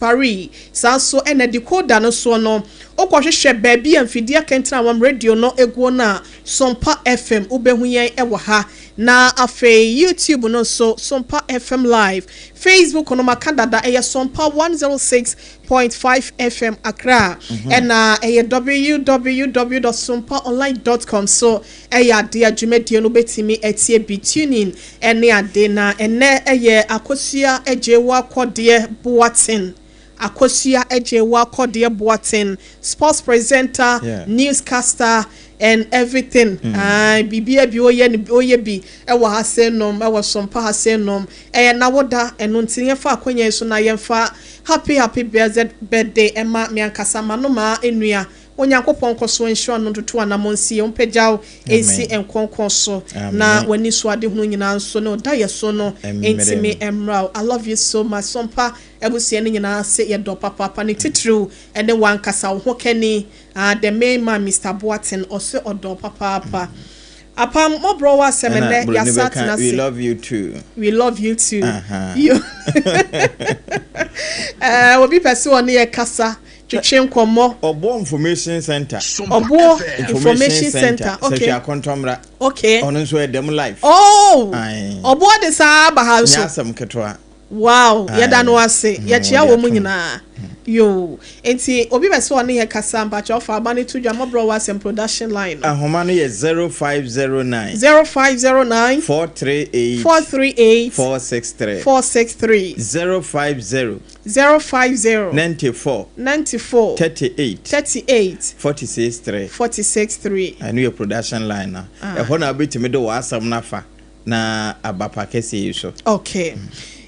Paris sanso ene decoder no so no okohwehwe baabi amfidia kentra wam radio no eguo na Sompa FM ubehu yen ewo ha na afe YouTube no so Sompa FM live Facebook no makandada eye Sompa 106.5 FM Accra ena eye www.sompaonline.com so eye ade adwumadie no betimi etie bi tuning ene ade na ene eye akosua ejewa kwode boatin Akosia Ejewa Kodie Boatin, sports presenter, newscaster, and everything. Bibia Oyebi, Ewa Hasenom, Ewa Sompa Hasenom, Nawoda, and Nuntinya fa Kwenye Sunayenfa. Happy birthday, Emma Miankasama Noma, Enuya. Onyankopon koso ensure no to anamonsi ompejao ensi enkonkonso na wani so ade hunu nyina nso no da yeso no entimi emrao. I love you so much Sompa ebusie ne nyina se ye do papa ne titru ene wankasa ho kani the main man Mr. Boatin ose odo papa apam MWHO ASEM ne yasatna se. We love you too. We love you too. You obi person one ye kasa Obo Information Center. Obo Information Center. Okay. Okay. On so dem life. Oh. Obo de sa ba ha so. Nyasam ketwa. Wow. Yeda no ase. Ye chia wo mu nyina. Yo. Enti obi be so one here kasa mpa cha ofa abani to dwa MWHO ASEM production line. Ahoma no ye 0509 0509 438 463 050 94 38 463 I know your production line now. E ho na betimi do wasam nafa na abapa kese so. Okay.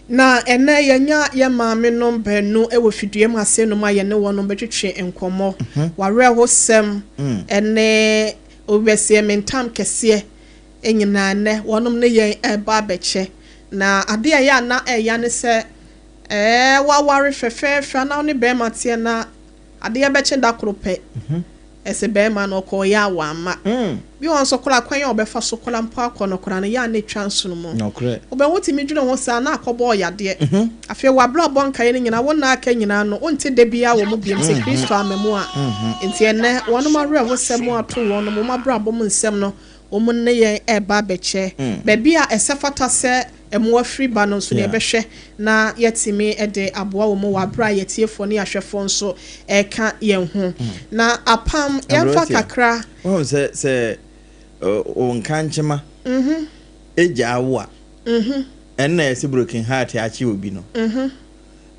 Na ena yanya ya maame no benu e wo fidue mu ase no ma ye ne wono betwetwe enkomo ware ho sem ene obese mentam kese enyina ne wonom ne ye eba beche na ade ya na eya ne se wa ware fefe na oni be matie na ade ya beche da krope ese be ma no ko ya wa ma bi won so kola kwan ya obefa so kola mpa akono kora na ya na twanso mo no kre obe woti mi dwene ho sa na akobo ya de afi wa bla bonka ye nyina wona aka nyina no onte de bia wo mo biem se Kristo amemu a enti ene wono ma re ho sem ato wono mo ma bra bom nsem no wo mo ne ye eba beche be bia esefata se emu afri ba no so ne behwe na yetimi ede aboa wo mo wa bra yetiefo ne ahwefo nso eka ye ho na apam yemfa kakra oh se o nkanchema eja awa ena ese broken heart achi obi no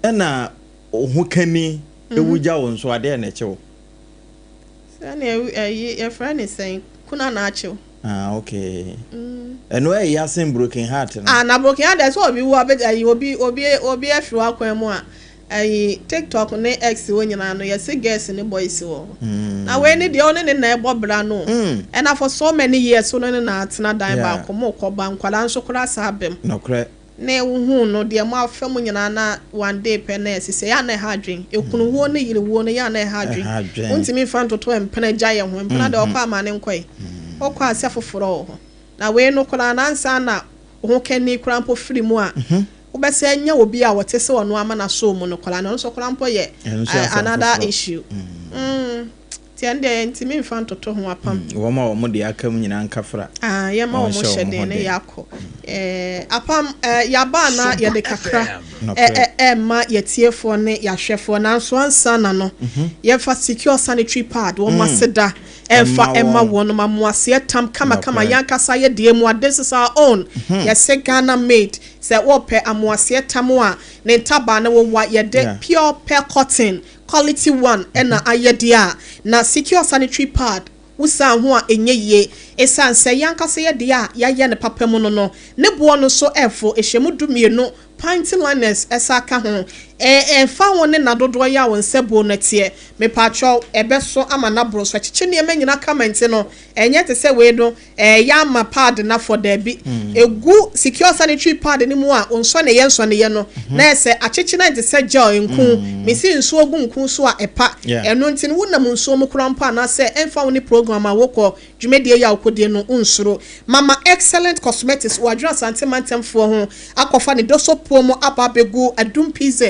ena ohu kani ewuja won so ade na eche wo sana ye friend is saying kuna na achi okay eno e yasin broken heart na na broken heart that's obi wo obi afi wa kwan mu a TikTok ne X wonyina no yesi girls ne boys wo na we ne de one ne na ebobra no and for so many years so no na atena dan ba ko mo ko ba nkwala nso kura sabem no kre ne hu no de mo afem nyina na one day penese se ya na hadwen ekunu wo ne yire wo ne ya na hadwen untimi fan toto empena gya ye ho empena de okwa ama ne nkwai okwa ase foforo na we no kura na ansa na ho kani kura mpo firi mu a obese nya obi a wote se wono ama na so mu no kola no so kola mpo ye another issue tiende ntimi mfa toto ho apam wo ma wo de akam nyina nkafra ye ma wo mo hyede ne yakọ apam ya ba na ye de kakra ma yetiefo ne yahwefo na so ansa na no ye fa secure sanitary pad wo maseda emma wono mamuase tam kama yankasa ye de mu this is our own ye se Ghana made se wo pe amuase tam a ne ntaba na wo wa ye de pure pearl cotton quality one ena ayedia na secure sanitary pad usa ho a enye ye esan se yankasa ye de a ya ne papa mu no ne bo no so efo ehyemu dumienu pint liners esaka ho fa won na dodo ya won sebo na tie me patcho ebeso ama na bro so chiche ne emanyina comment no enye te se we do ya ma pad na for da bi egu secure sanitary pad ni mu a onso ne ye no na ese achiche na te se gel nku me si nso ogu nku so a epa eno ntini wonam nso mu krampa na se emfa woni program a wokọ dwumedie ya akodi no unsuro mama excellent cosmetics wadra santimantem fo ho akofa ne doso promo ababegu adum pz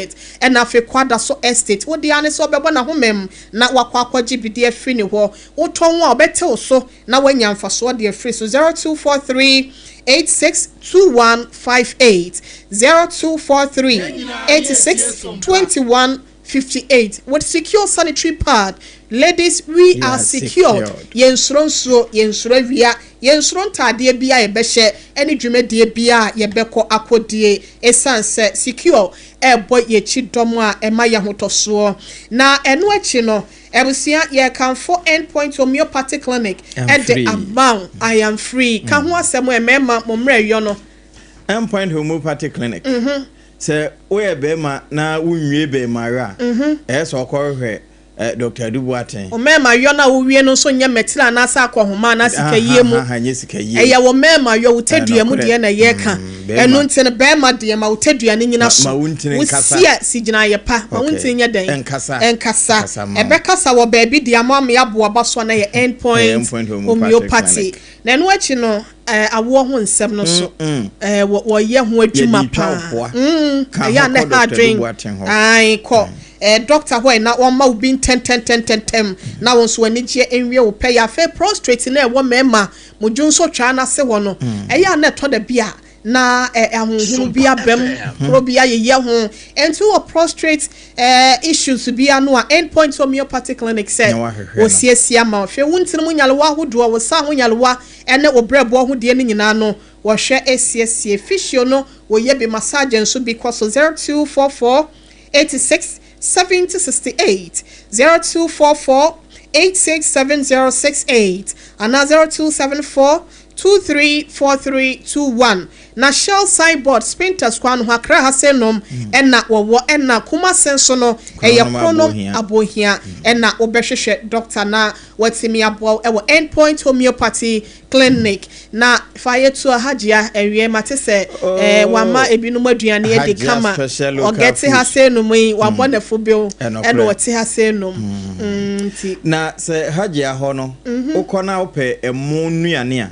and afi kwada so estate wo dia ne so bebo na homem na wakwa akwaji bidie free ne ho wo ton wo obete so na wanya mfaso de free so 0243 862158 0243 862158 with secure sanitary pad. Ladies, we are secured. Yensron so yensro via yensron tade bia ye behye eni dwumedie bia ye beko akodie esanse secure ebo ye chidom a ema ye hotoso na eno achi no ebusia ye kan for endpoint homeopathic clinic at the amount I am free kan ho asem emema momre yo no endpoint homeopathic clinic se we be ma na wunwie be ma ra so okorhwe Dr. Dubuaten. O mema yo na wo wie no so nya metira na asa akohoma na sikaye mu. Eya wo mema yo wotadua mu de na ye ka. Enu nti ne be ma de ma wotadua ne nyina so. Wosia sigina ye pa. Ma wonti nya den. Enkasa. Ebe kasa wo ba bi de ama me aboa ba so na ye endpoint homeopathy. Na enu achi no awo ho nsem no so. Wo ye ho adwuma pa. Ya na ha drink. Ai ko. Doctor who na one ma ubi 10 na won so ani je enwie wo pay ya fe prostrate na e wo mema modun so twa na se wo no ya na to da bia na ahunhunu bia bem pro bia ye ho enti wo prostrate issues bia no a endpoint homeopathic clinic said wo siesia ma hwe wontin mu nyalewa hodo wo sa ho nyalewa ene wo brebo ho de ni nyina no wo hwe esiesie physio no wo ye be massage nso bi kwaso 0244 86 7068 0244 867068 and 0274 234321 na shell signboard spinters kwan ho akra hasenom enna wo enna kuma senso no eye krono abohia enna obehwehwe doctor na watimi abo e endpoint homeopathy clinic na faye to hajia ewie mate se wama ebinum aduane e de kama ogete hasenom yi wabonefo bio enna wote hasenom na se hajia ho no ukona ope emu nuane a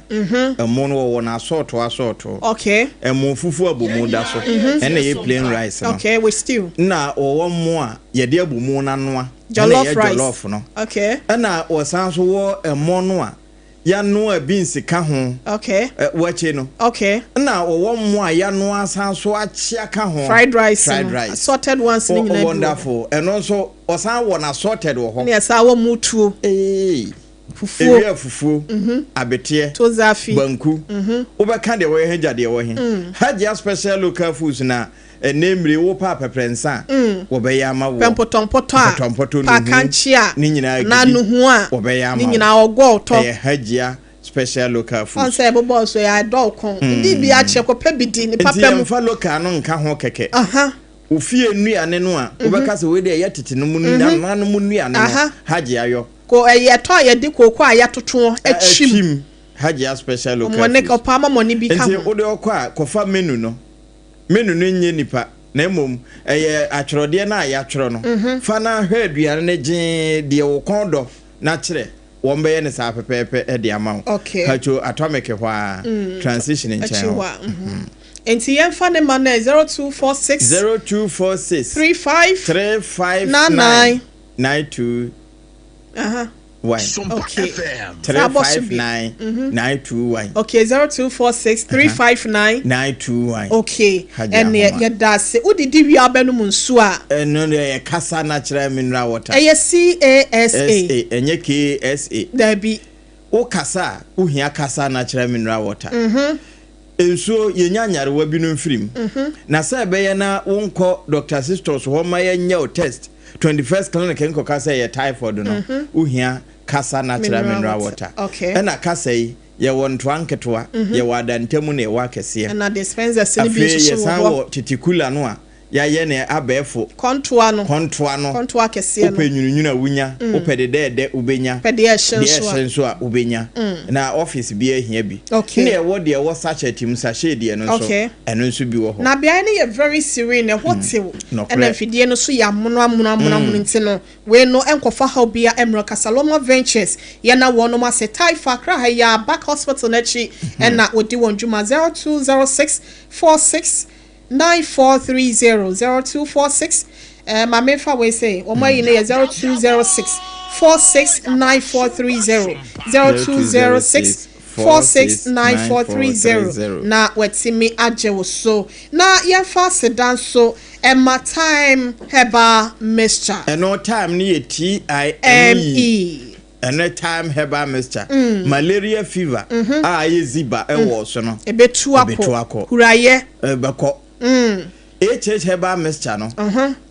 emu no wo na asoto okay emu fufu abomu da so ena ye plain rice no okay we stew na wo mo a ye de abomu na noa jollof rice jollof no okay ena wo san so wo emu no a ya no a beans ka ho okay wache no okay na wo mo a ya no asan so achia ka ho fried rice assorted ones ni nyina wonderful eno so osan wo na assorted wo ho ne asa wo mutuo fufu abete tozafi banku obeka de wo hagya de wo he hagya special local foods na enemre wo pa peprensa wo be ya ma wo pempotompoto pa kanchia ni nyina na nuhu a wo be ya ma ni nyina ogo to hagya special local foods on say bobo so ya do kon ndi bi a che ko pe bidi ni papem ndi fa local no nka ho keke ofie nuane no a obeka se we de ya tete no mu nanu mu nuane no hagya yo ko to ye di koko a ya toto achim hagya special local mo ne ko pa ma mo ni bi ka nti o de okwa kofa menu no nye nipa na emom atworode na ya tworo no fa na hwa aduane ne gye de wo kondo na kire wo mbe ne sa pepepe e de ama hacho atomic hwa transition in channel enti yemfa ne ma na 0246 35 92 okay. 359 okay 0246 359 921 okay and ye das udidi wi abenu munsu a no ye kasa natural mineral water CASA enye KSA dabi o kasa uhia kasa natural mineral water enso yenya nyarewa binu mfirim na se be ye na wonko Dr. Sisters ho ma ye test 21st clinic enko kasa ye typhoid no uhia kasa natural mineral water okay ena kasa yi ye won twanketwa ye wadantemu na ye wakese na dispenser sini bi so so wo titikula no a ya ye ne abefo kontoa no kontoa kese no ope nyunyuna wunya ope de ubenya pede ehyenso a ubenya na office bi ehia bi na ewo de ewo sachet mu sachet de no so eno nso bi wo ho na bia ne ye very serene hotel na fidie no so ya mono nti no we no enkofa ha bia emro Kasaloma Ventures ye na wono ma setai fakra ha ya back hospital na chi na odi won djuma 0206 46 9430 0246 my mefa we say o my ne 0206 469430 0206 469430 na wetimi ajewo so na ye fa sedan so Emma time heba mixture no time ni TIME and time heba mixture malaria fever ye ziba ewo so no ebetu akọ huraye beko heba mixture no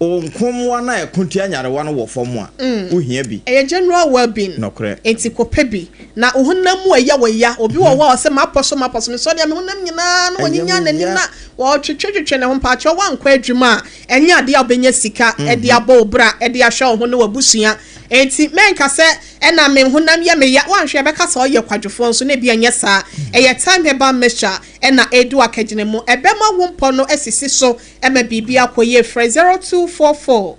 onkomwa na ekuntia nyarewa no wo fom a ohia bi general well-being enti kope bi na ohunam ya obi wo se maposo so dia me hunam nyina no onyinya nani na wo twetwetwe ne ho mpacho wankwa adwuma enya ade obenya sika ede aba obra ede ahwe ho ne wabusua enti menka se ena me hunam ya me ya wanhwe beka se oye kwadwofo nso na bia nye saa eye time heba mixture ena edu akagene mu ebema wompo no asisi so ema bibia koye frɛ 0244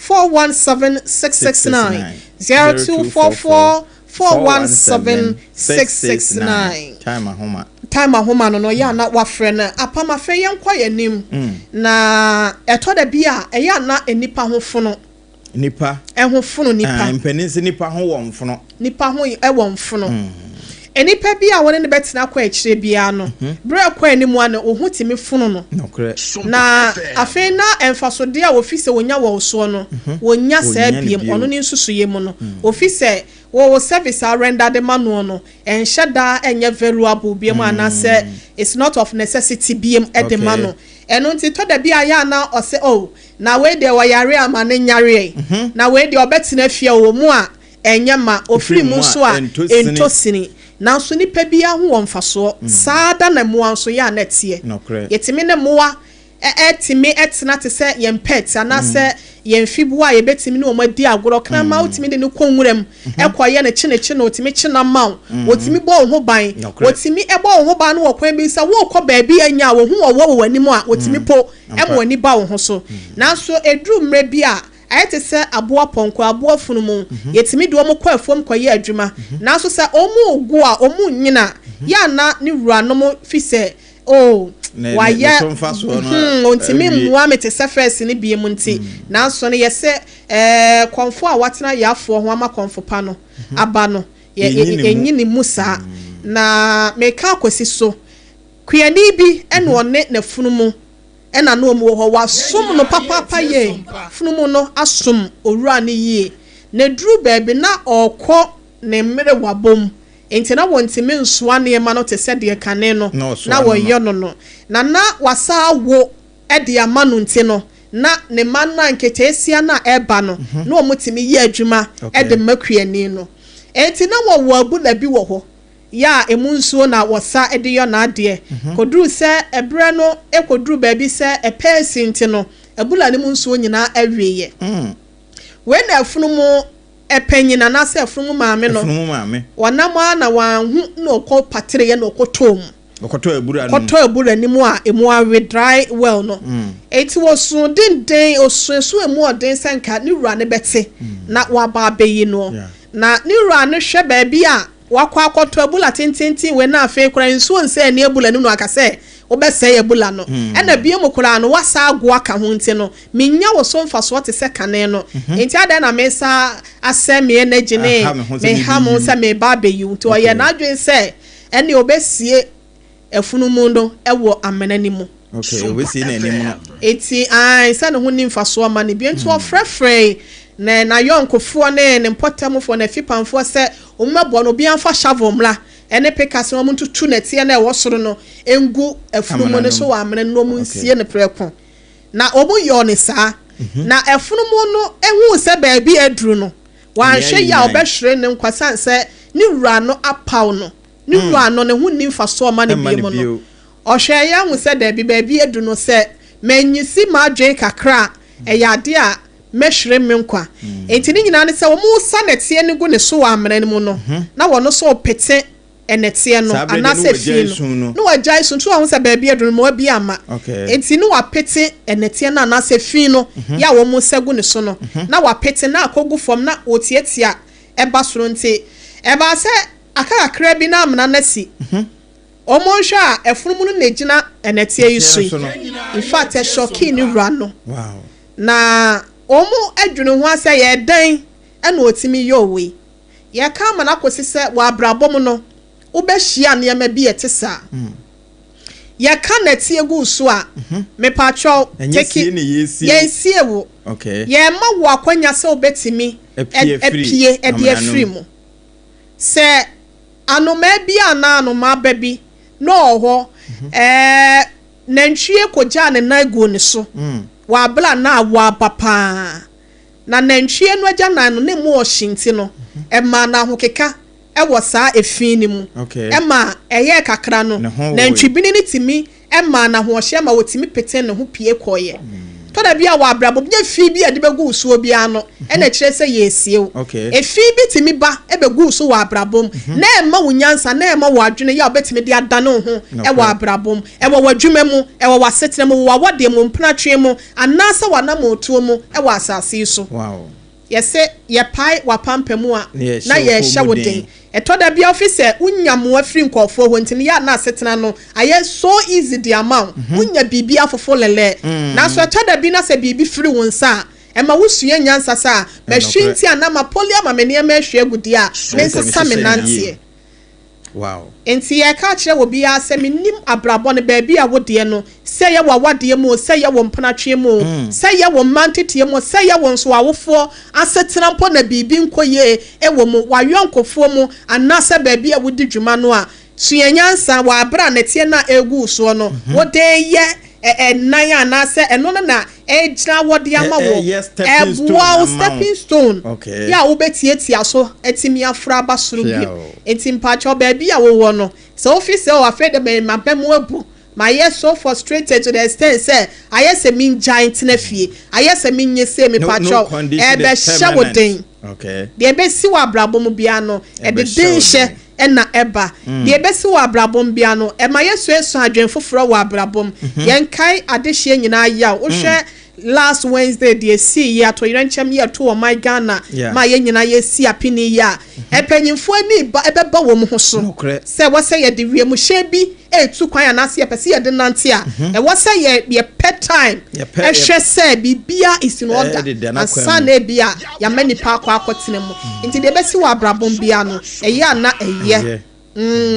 417 669 0244 417 669 time ahoma no ya na wafrɛ na apam afɛ yenkwa yanim na etoda bia eya na enipa ho fono nipa mpenisi nipa ho wo mfono nipa ho wo mfono enipa bia woni ne betena kwa akire bia no bra kwa animu ana ohu timi fono no na afi na emfasode a ofise wonya wo so no wonya sa biem ono ni nsusuye mu no ofise wo service a render the manual no enhyada enye valuable biem ana say it's not of necessity biem at the manual eno nti to da bia ya na ose na we de wo yare amane nyare na we de obetena afia wo mu a enye ma ofiri mu so a entosini na so nipa bia ho wonfaso saada na muwa so ya na tie yetimi ne muwa etimi etena te se yen pet ana se yen fibu a yebetimi ne o madi agoro kana ma otimi de ne konwuram ekoye ne kye na otimi kye na ma otimi bo ho ban otimi ebo ho ban no okwan bi sa wo kɔ baabi anya wo ho wo wani mu a otimi po emo wani ba wo ho so na so edru mre bi a ayete se aboa ponko aboa funumu yetimi de omo kwa afom kwaye adwuma na so se omu ogu a omu nyina ya na ni wura no mo fi se waya ontimi mwa mete se first ni bie mu nti na so ne yese konfo a watena yafo ho ama konfo pa no aba no yenyi ni musa na meka akosi so kuyani bi ene one na funumu ena no mu ho wasum no papa ye funumu no asum owura ne yie na dru baabi na okɔ ne mmere wabom enti na wontimi nsoa ne ma no te se de kane no na woyɛ no na wasa wo de ama no nti no na ne man na nketesia na eba no na omutimi yɛ adwuma de makuani no enti na wo abula bi wo ho ya emunsuo na wosa ede yo na ade koduru se ebre no ekoduru baabi se epesi nti no abula ne munsuo nyina awieye we na afunu mu epanyina na se afunu maame no wanama na wanhu na okɔ patre ye na okɔtom okɔtɔ abura ni mu a emu awe dry well no eti wosu den osuesu emu ɔden senka ni wura ne bete na waba abeyi no na ni wura ne hwɛ baabi a wakɔ akɔtɔ abula tintintin we na afi kora nsuo nse ne abula ni no akase obese abula no ɛna bie mu kora no wasa ago aka ho nti no menya wo so mfa so te se kane no enti ada na mesa asɛm na gine me ha mo se me ba abeyi nti ɔyɛ na adwen se ɛne obesie efunumu no ewo amenani mu obesi na enimu no eti sa ne ho ni mfa so ama ne bi nti ofrefre na yonkofo ne mpotamfo na fipamfo se omabo no bi anfa shavomla ene pekase mo ntutu na tie na ewo soro no engu efunumu ne so wa amene no mu nsie ne preko na omu yo ne saa na efunumu no ehu se baabi aduru no wanhwe ya obehwere ne nkwasan se ni wura no apaw no ni wura no ne hu ni mfa so ma ne bi mu no ohwe ya hu se da bi baabi aduru no se menyisi ma dwen kakra eyade a mehwere me nkwa enti ni nyina ne se wo mu sa netie ne gu ne so wa amene mu no na wono so pete enetie no anase fie no no wajai so ntu ahun se ba bia dun mo bia ama enti no wa pete enetie na anase fie no ya wo mu se gu ne so no na wa pete na akogu fom na otietia eba soro nti eba se aka kra bi na amena nasi omo hwa efunumu no negina enetie yisui in fact e shocking ni rano wow na omo adwene ho ase ye dan ena otimi yowe ye ka ma na kosise wa abrabom no ubehia ne ma bi etesa ye ka na tie gu so a me pa cho teki ye sie wo okay ye ma wo akwanya se obetimi epie ede afri mu se anoma bia na anoma babi no ho nantwie koja ne na gu ne so wa bla na wa papa na nantwie no agya na no ne mu ohinte no ema na hokeka ewo saa efin mu ema eye kakra no nantwi bini ne timi ema na ho ohye ma wotimi pete ne ho pie koye to da bia wa abrabo bia fi bia de begu usuo bia no e na kire se yesie efi bi timi ba e begu uso wa abrabom na ema wunyansa na ema wa adwene ya obetimi de adane ho e wa abrabom e wa wadwuma mu e wa wasetre mu wa wade mu mpratwe mu anasa wa na motuo mu e wa asase so wow yese ye pai wa pampamu a na ye hya woden etoda bia officer unyamo afri nkofo ho ntini ya na asetena no aye so easy the amount unya bibi afofo lele na so etoda bi na se bibi firi wonsa ema wusue nyansa sa mahwinti anama polia mamene ma hwe agudi a mensesa menantie wow enti ye ka kire wo bia se menim abrabo ne ba bia wode no se ye wa wade mu se ye wo mpanatwe mu se ye wo mantete mu se ye wo nso awofo asetena mpo na bibi nkoye ewo mu wa yonkofo mu anase ba bia wodi dwuma no a suyenyansa wa abra na tie na egu so no wode ye nan anase eno na ejina wode ama wo stepping stone okay ya obetietia so etimi afra basoro bi etimpa cho ba bia wo no so office o afraid me mapemu abu my yes so frustrated to the extent say ayese min giant na fie ayese min nyese me pacho ebe shawoden okay de ebe si wa abrabom bia no ebe denhye ena eba de ebe si wa abrabom bia no e ma yeso eso adwen foforo wa abrabom yenkai adehye nyina ya wo hwe last Wednesday de see ya to yirenchem ya to my Ghana ma ye nyina ye si apini ya epanyimfo ani ba ebeba wo mu ho so se wo se ye de wiem hye bi etu kwan na se pese ye de nante a e wo se ye pet time e hwe se bibia is in order ansa na bia ya mani pa akwa akotene mu nti de be si wa abrabom bia no eye na eye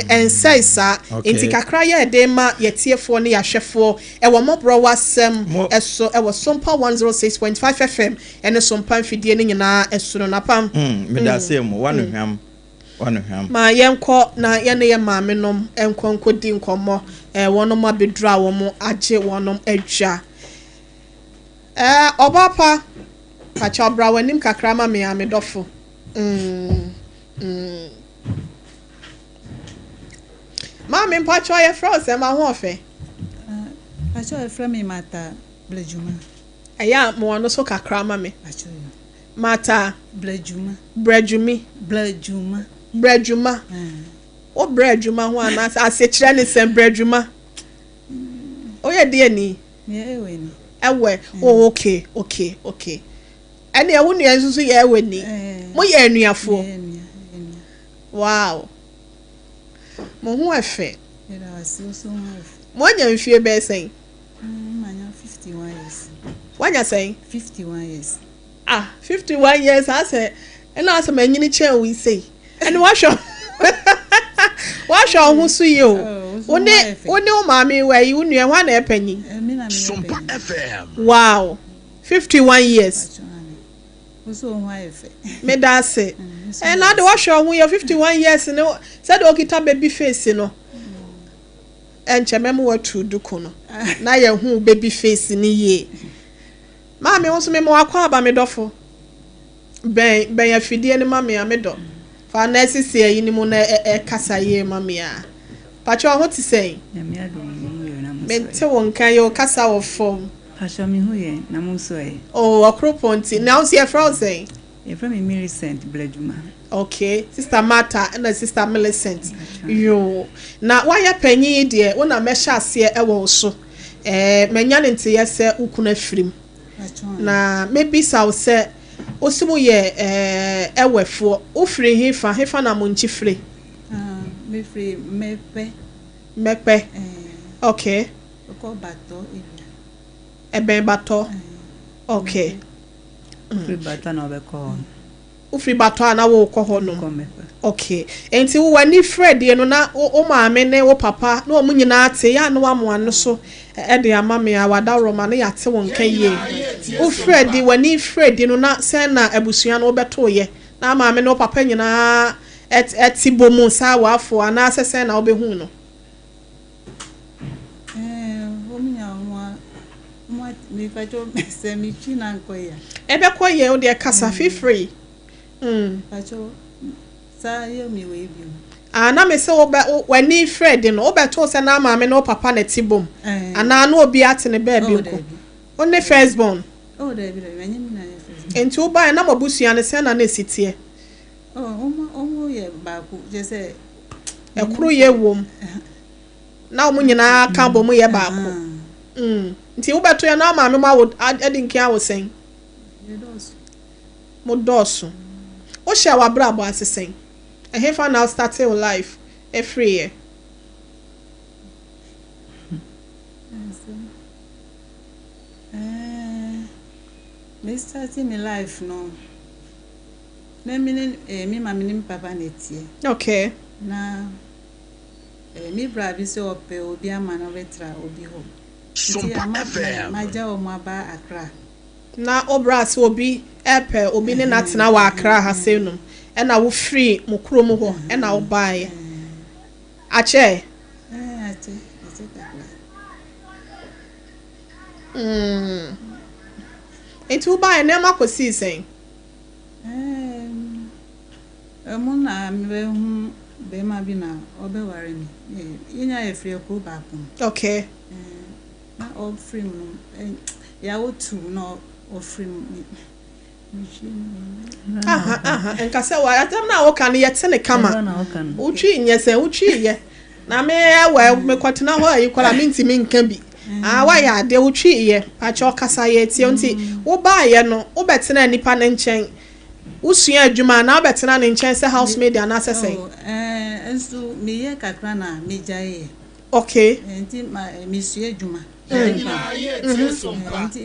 ensaisa enti kakra ye de ma yetiefo ne yahwefo e wo MgsmåBORHʼ ASEM eso e wo SOMPA 106.5 FM ene SOMPA mfidie ne nyina esoro na pam medase mu wanu hwam ma yenko na ye ne ye maamenom enkonko di nkomo wonom abedura wo mo age wonom adwa obapa pacha bra wanim kakra ma me amedofo Mama mpacho ye froze ma ho ofe. Pacho ye fra me mata blejuma. Aya mo no so kakra ma me. Pacho mata blejuma. Brejuma. O brejuma ho ana ase kire ne sem brejuma. O ye de ani. Ye ewe ni. Ewe. Oh okay. Ene e wonu ensusu ye ewe ni. Mo ye anuafo. Wow. Mo hu afe. Era so afe. Mo anya mfie be sen. Manya 51 years. Wanya sen? 51 years. 51 years ase. Ena ase manyini chen we say. Ene wa hwo. Wa hwo hu su yi o. One o maami we yi unu e hwa na epanyi. SOMPA FM. Wow. 51 years. So hu afe. Me da se. Na de wa hwo hu ye 51 years no. Said okita baby face no. Enchemem watu duku no. Na ye hu baby face ni ye. Maami won so me mo akwa aba me dofo. Ben ya fidie ni maami ya me do. Fa na sisi yi ni mu na kasa ye maami ya. Pacho ho ti sei. mente won kan yo kasa wo form Pasha mi hu ye na mo so e oh akroponti now see frozen e from me Millicent Bleduma okay sister Martha and sister Millicent yo na why panyi de wona mesha ase e wo so manya ne nte yese ukuna firim na maybe saw say osimu ye ewefo ofiri hefa na monchi firi me free mepe okay ko bato ebe bato okay free bato na obeko ufiri bato na wo ko ho no okay enti wo wani Fred ye no na o maame ne wo papa na o munyina ate ya no amoano so e de amame a wada roma na ya te won kan ye o Fred wani Fred no na se na abusua no obeto ye na maame ne wo papa nyina eti bomu sa wafo ana asese na obehu no mi fajo se mi china nkoya ebe koye o de kasa free fajo sa yo mi we bi ana me se wani Fred no obeto se na maame no papa na tibom ana na obi ate ne ba bi ko only first born de bi de nyim na first enti oba na mabusua ne se na na sitie omo ye ba ku je se ekuru ye wom na omo nyina ka bom ye ba ko nti ubeto ya na maame ma wo adi nkia wo sen mo dosu o sha wa bra bo asesen ehefa now start your life every year me starting my life no na mi mama ni papa na tie okay na mi bra bi se ope obi ama na vetra obi ho SOMPA FM maja o maba Accra na obras obi epe obi ne natena wa Accra ha senum e na wo free mo kuro mo ho e na wo bae ache ache etu bae na makosi sen na me hu be ma bi na obeware mi yinya e free ko ba ko okay na all free no ya wo tu no o free mi nkase wa atam na wo kan ye tene kama utwi nyese utwi ye na me wa me kwatena ho ayi kwala mintimi nka bi wa ya ade utwi ye acha okasa ye tie nti wo ba ye no wo betena nipa ne nchen usua adwuma na wo betena ne nchen se housemaid ana sesen enso me ye kakra na me jaye okay nti me sua adwuma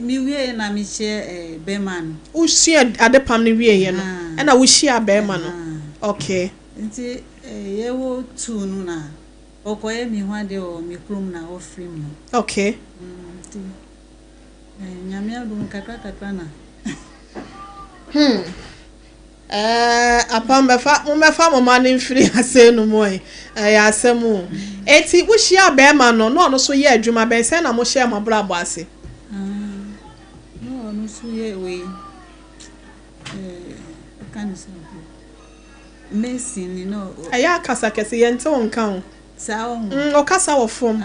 mi wie na mi share beman usia adepam ne wie ye no na wo share bema no okay nti ye wo tu no na okoye mi hwade o mi krum na o free mu okay nti nyame adum kakra na apam mefa mama ne mfiri ase no moy ya asemu eti wo share bema no so ye adwuma be se na mo share mabrabo ase no so ye we kan so Messi no aya kasa kese ye nte won kan sao o kasa wo fom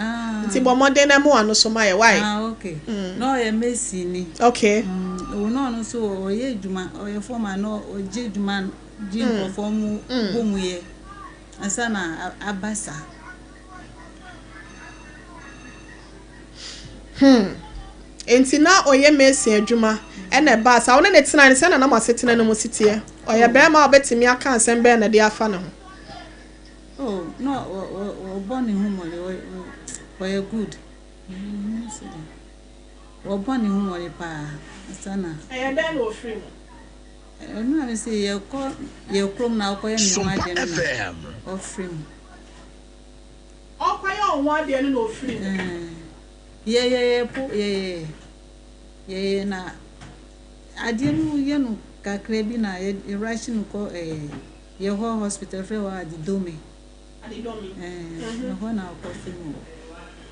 nti bo modern na mo ano so maye why okay no ye Messi ni okay no so o ye adwuma o ye forma no o je adwuma ji perform bomu ye asa na abasa enti na oye Messi adwuma ene ba sa wona ne tena ne se na masetena no musitie oye be ma obetimi aka ansem be na de afa ne ho no o born in home o good o born in home pa sana e den no free no me say ye krom na ko ye mi wa de FM o free o kwa ye on wa de no free ye na ade no ye no kakra bi na ye ration ko ye ho hospital free wa di domi no na ko free mo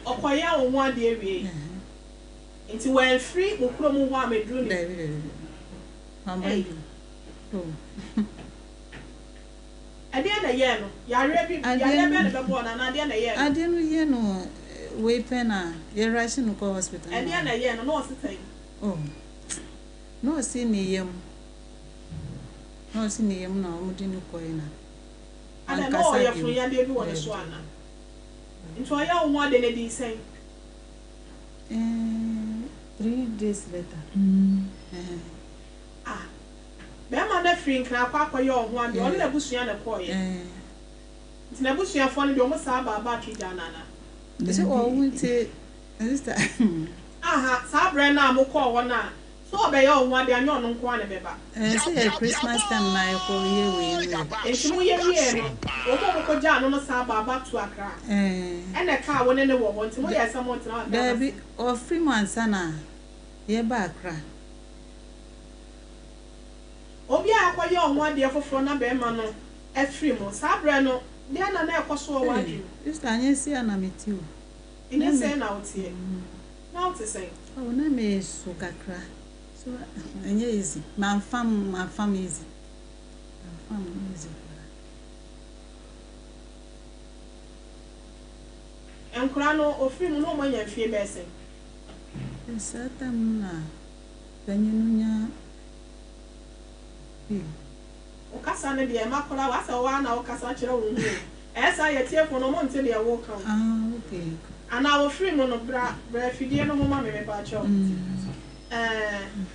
o kwa ye on wa de ewie nti when free mo kuro mo wa medru ni ade na ye no ya re bi ya le be na be bo na ade na ye ade no ye no we pena ye rush no go hospital. And ya na ye no say. Oh. No see ni yem. No see ni yem na omudi no koina. And no ye fun ya dey bi won so ana. Into ya wo ade na di say. 3 days later. Be ma na free nkra akwa ye ho ade on na busua na koye. Ntina busua fo no de o mo sa ba twija nana. Say o wunti sister. Aha, sa bre na mo ko wo na. So obey your one day and on one beba. Say Christmas time na e ko ye we. Enti mo ye ye no. O ko ja no sa ba to Accra. And the car won any wo nti mo ye some na. There be o free man sana. Ye ba Accra. Obi akwaye on one day foforo na be ma no. E free mo. Sa bre no. Dia na na e kwaso wa dwu. Sister anya si ana meti o. Ine say na otie. Na otie say. Oh na me so kakra. So enye easy. My farm easy. My farm easy. Enkura no ofiri mu no mo nya fie be sen. Satam na panyinunya. O kasa ne de makora wa sa wa na o kasa kire wo hu. Esa ye tiefo no mo nte de wo kan. Okay. Ana ofiri mu no bra fidie no mo ma me ba cho.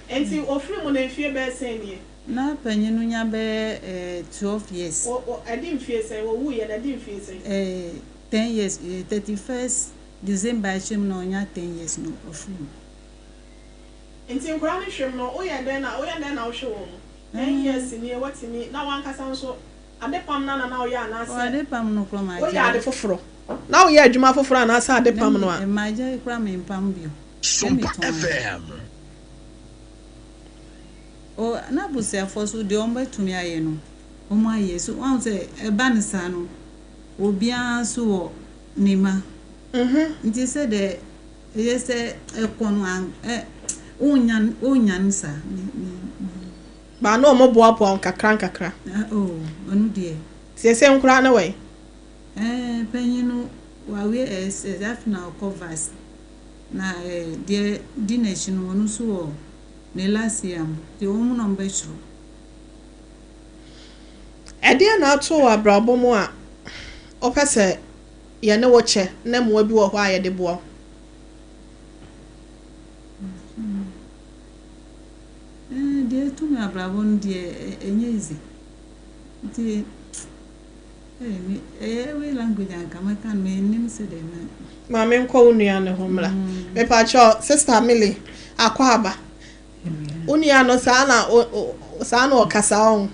Enti ofiri mu na fie be sen nie. Na panyinunya be 12 years. O adim fie sen wo wu ye na adim fie sen. 10 years 31st December chim no nya 10 years no ofiri. Enti nkura no hwem no o ye den na o hwe wo. 10 years ni what me na wan kasa nso adepam na o ya na ase. O adepam no kro ma. O ya ade foforo. Na o ya adwuma foforo na ase adepam no a. E ma je kra me pam bio. SOMPA FM. O na busia foso de omba tumi aye no. O ma aye so wan say e ba ne sa no. Obia so wo nima. Nti se de ye se e kono an onyan sa. Ba no mo boa po kakra. Oh, onu de. Se nkura na we. Penyinu wa we afina covers. Na de dination onu so wo ne last year de omu no mba churu. Ede na ato abrabo mu a opese ye ne wo che na mo bi wo ho aye de boa. De tu me abrabo de enye easy. Nti we language anka maka me nim se de na. Ma me nko unua ne ho mra. Me pa cho sister Millie akwa aba. Unua no sa na o kasa on.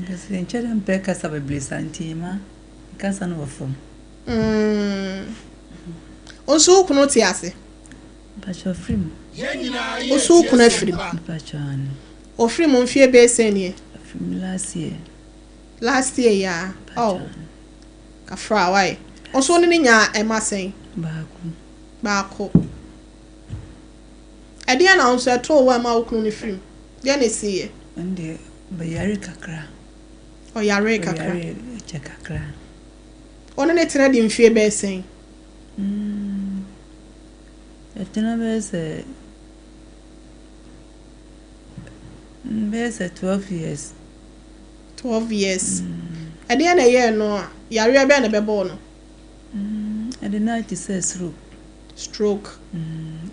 Kasi enchere mpe kasa be blisanti ma. Kasa no fom. Onso kuno ti ase. Pa cho free. Osu kuna free. Pa cho an. O free mo mfie be senie. From last year. Last year ya. Oh. Ka fra why? Onso ni nya emasen. Baako. Ade na onso eto wa ma okunu ni free. De na sie. Ande be yare kakra. O yare kakra. Yare kakra. Ono ne tena di mfie be sen. Etena be se 12 years. 12 years. Ade na ye no yare be na be bo no. Ade na it says Stroke.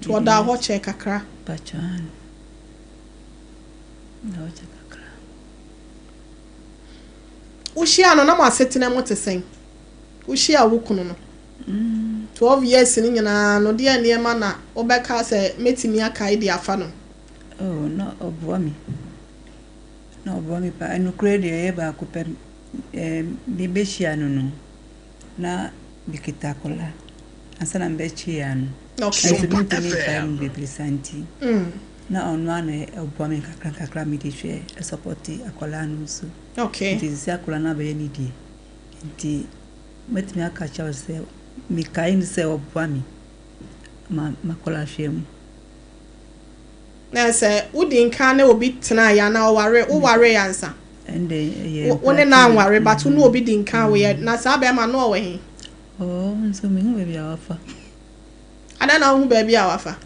To oda ho che kakra. Pachan. Na ho che kakra. Ushia no na ma setena mo tesen. Ushia wukunu no. 12 years ni nyina no de aniema na obeka se metimi aka ide afa no. Oh no obuami. No obuami pa anu kredi e ba ko pe bibeshia no na bikitakola. Asana mbechia no. Okay. SOMPA FM beblisanti. Na onwa na obuami kakra mi de hwe support akola no so. Okay. Nti si akola na be ni die. Nti metimi aka chawo se mi kain se obuami makola hwem. Na se udi nka na obi tena ya na ware yansa. Ende ye wone na anware but no obi di nka we na sa be ma no we he. Oh, nso me hu baby awafa. Ada na hu baby awafa.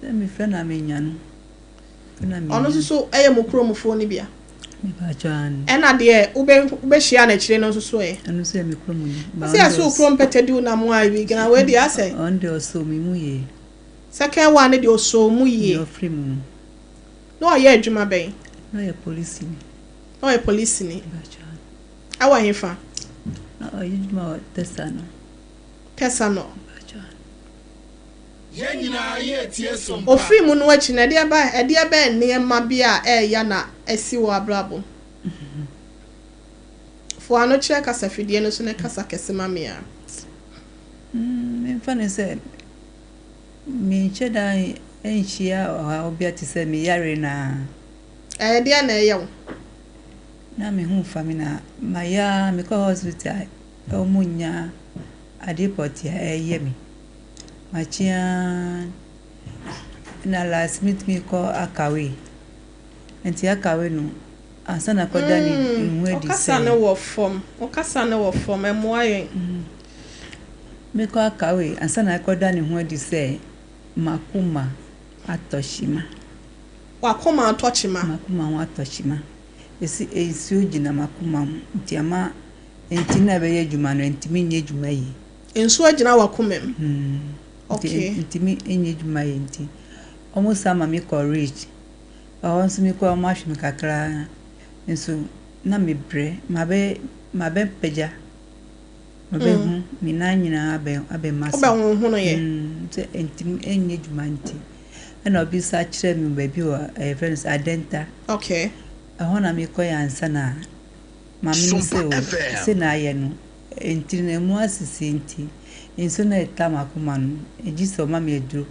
Me friend na me nya no. Ono so eye mokromfo ni bia. Me ba jan. Ena de ube hia na kire no so e. Anu so me kromu ni. Ba se aso krom petedi na mo ayi gina we di ase. On de oso me mu ye. Second one de oso mu ye. Yo free mu. No aye adwuma ben. No ye police ni. No ye police ni. Ba jan. Awa hefa. No aye adwuma tesano. Tesano. Ba jan. Yenyina ye tie sompa. Ofri mu no achi na de aba ne ma bia ya na esi wo abrabo. Fo ano kire kasa fidie no so ne kasa kese ma me a. Me fane se me cheda enchia obia ti se me yare na. Dia na ye wo. Na me hu famina maya me ko hospital o munya adipoti ye mi. Machia na last meet me ko akawe. Enti akawe no asana ko dani nwe di se. Okasa na wo form. Okasa na wo form emoayen. Me ko akawe asana ko dani nwe di se makuma atoshima. Wakoma atochima. Makuma wa atoshima. Esi ogina makuma nti ama enti na be ye djuma no enti mi nye djuma yi. Enso agina wakomem. Okay. Enti mi enye djuma yi enti. Omo sama mi ko reach. Onso mi ko ma hwe mi kakra. Enso na me bre mabe peja. Mabe hu mi na nyina abe masa. Oba hu no ye. Enti enye djuma enti. Na obi sa kire mi baby wa friends adenta. Okay. Ahona mi ko ya ansa na mami se na ye no enti na mu asisi enti enso na etama kuma no ejiso mama eduro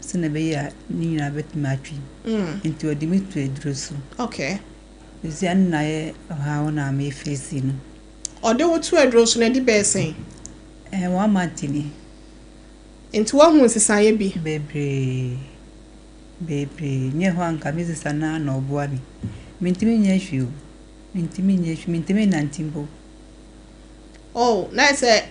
se na be ya nyina betuma atwi enti odi mi tu eduro so. Okay. Ezi an na ye ha ona me face no ode wo tu eduro so na di besen wa mantini enti wa hu sisa ye bi bebre nye ho anka mi sisa na na obo ami mintimi nye hwiu mintimi nantimbo. Oh, na say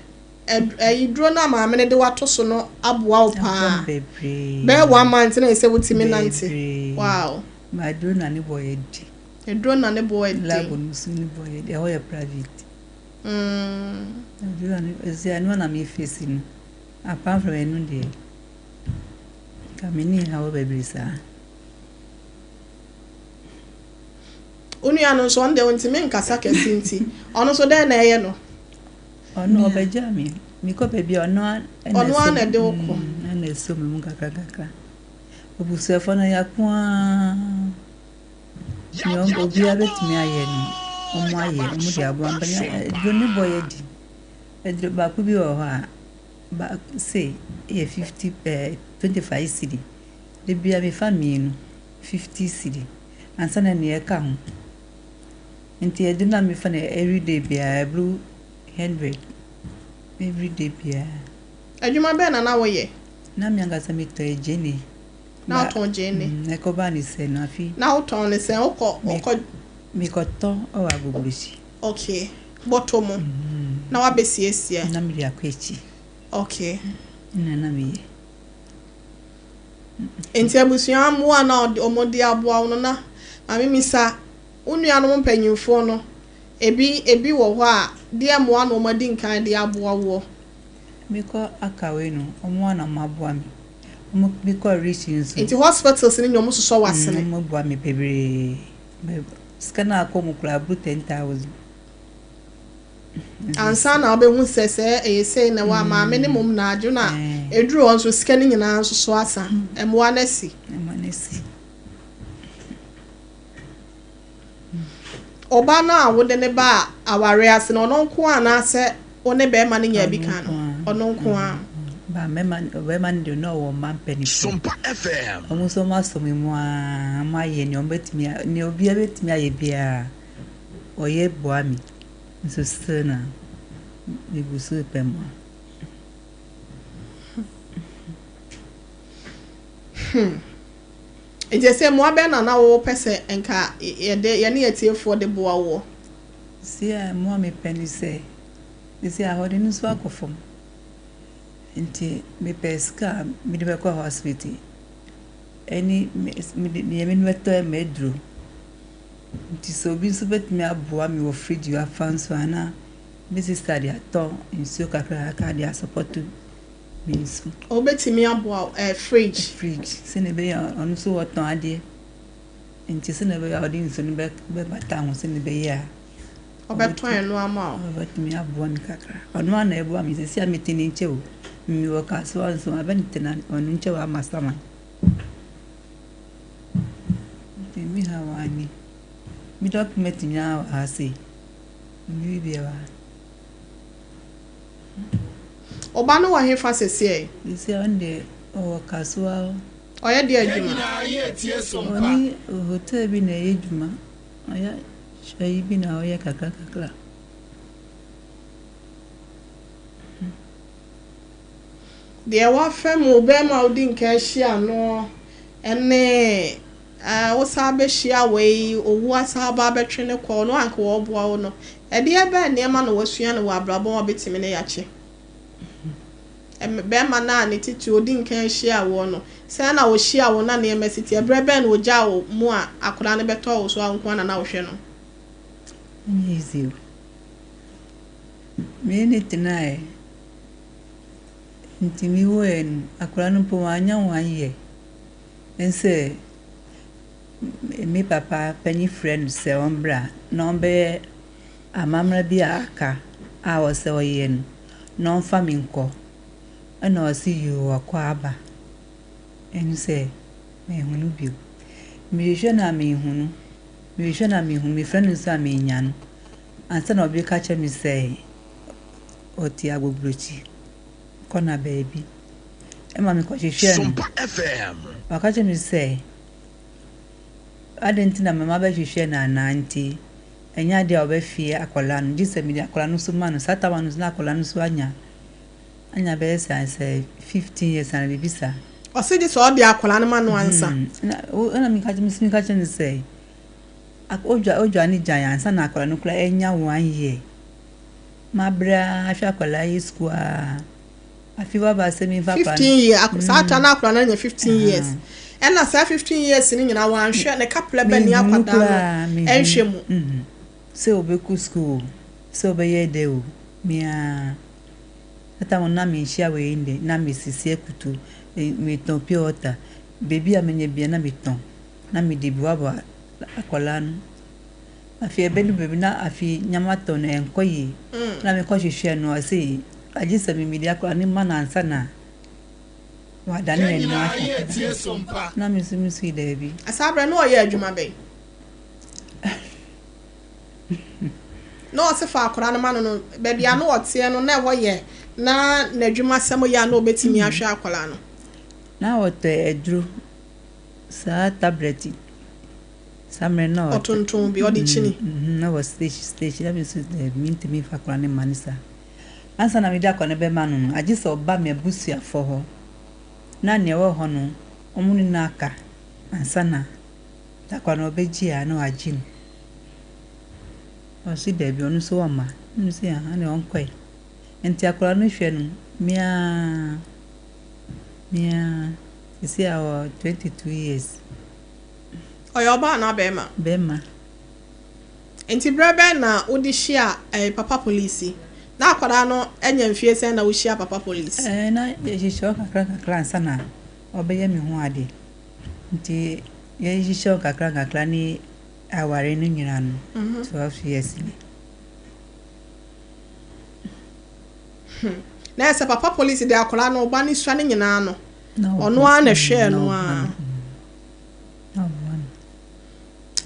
idro na ma me de wato so no aboa wo pa be 1 month na say wutimi nanti. Wow. Ma dro na ne boy edi. Edro na ne boy edi. Labo no su ne boy edi. Ho ye private. Dro na ezi anu na me face no. Apart from enu de. Kamini ha wo bebre sa. Unu ya no so onde wontime nkasa kesinti ono so den na eye no ono obeja mi ko bebi ono na de okọ na so me mu kakaka obusefo na yakwa yo obi abetimi aye no omo aye omo de abo ambanya dwoni boy edi edro ba ku bi o ha ba say e 50 25 cedi de bia me family no 50 cedi ansana ne e ka ho nti edina me fa na everyday bia blue 100 everyday bia adwuma be na wo ye na me anga me to ejeni na to jeni na ko ba ni se na fi na o to ni se oko mi ko to o agbogbolosi. Okay bottom na wa besiesie na me ya kwechi. Okay na me ye enti abusuan mu na omodi aboa no na mami misa unua no mpanyimfo no ebi wo ho a de mo na omadi nkan de aboa wo mi ko akawe no omo na maboa mi omo mi ko reach nso enti hospitals ni nyomo so wasene mo boa mi bebre skana akomo kula bru 10,000 ansa na obe hu sese say na wa ma minimum na aju na eduru on so sika ni nyina nso so asa emwa na si oba na wo de ne ba aware ase na ono nko ana ase one be ma ne nya bi kan ono nko a ba be man do no wo man penny SOMPA FM omo so ma so mi mu a ma ye ni ombetimi ni obi abetimi aye bia oye boa mi nso sana mi busu pemo eje se mo abe na wo pese enka ye ne yetiefo de boa wo si a mo me penny se isi a hodi nso akofom nti me pesca me de ko hospital any me beto medro nti so bi so betumi aboa me wo fridge wa fanso ana me sister dia to nsuo kakra ka dia support me nsu o betumi aboa fridge se ne be onu so woton ade nti se ne be ya odi nsu ne be bata ho se ne be ya obeton eno ama o betumi aboa me kakra onu ana ebo am se sia metini nche o mi wo ka so anso abentina onu nche wa masama mi hawani mi document nya ase mi bia oba no wa hefa sese ese onde o kaswa o ye de adwuma oni hotel bi na edwuma aya shayi bi na o ye kakra de wa fam oba ma odi nka hia no ene wo sabe hia we owu asaba betwe ne ko no anka wo boa wo no e de ebe ne ma no wasua no wa brabo wo betimi ne yache be ma na ne titi odi nka hia wo no se na wo hia wo na ne emesiti e brebe na oja wo mu a akora ne beto wo so anko na wo hwe no easy me ne tinae ntimi wen akora no po anya wanye ense me papa penny friend se ombra no be amamra bi aka a wo se oyen no fami nko ana o si you akwa aba ense me hunu bi me jena me hunu me friend nso me nya no ansa na obi ka che me say oti agbobrochi kona baby ema me ko hwehwe SOMPA FM aka che me say adentina mama ba hwehwe na nanti enya dia obefie akola no gise mi akola no so ma no satama no na akola no so anya be say 15 years and bibisa o se di so dia akola no ma no ansa na mi ka chen say ojo ani jan ansa na akola no kula enya 1 year mabra afia akola yi school afiwa ba se mi papa 15 years sata na akola na 15 years ena sa 15 years ni nyina wan hwe ne couple be ni akwada no enhwe mu se obeku school se obeye de o mia ata mo na mi hia we inde na mi sisi ekutu mi ton piota baby amenye bia na mi ton na mi de biwa ba akola no afi ebenu baby na afi nyamato no enkoyi na mi ko hwehwe no ase agisa mi media akola ni mana ansa na wadane ni ma na mi simi debi asabre no ye adwuma be no se fa akora no mano no baby ano ote no na wo ye na adwuma sem ya na obetimi ahwe akola no na wote edru sa tablet samre no otonton bi odi chini na was stage na mi so minti mi fa akora ne manisa ansa na media akora ne be manu no agisa oba me busia fo ho na ne wo ho no omuni naka ansa na takwa no beji ya no agin o si debi onu so wama nsi ya ane onkoi enti akora no hwe no mia isi awo 22 years oyo ba na bema enti brebe na odihia papa police na akwara no enya mfie sen na wohia papa police na yeshisho kakra sana obeye mi ho ade nti yeshisho kakra ni aware no nyina no 12 years ni na ese papa police de akwara no ba ni sua ni nyina no ono a na hwe no a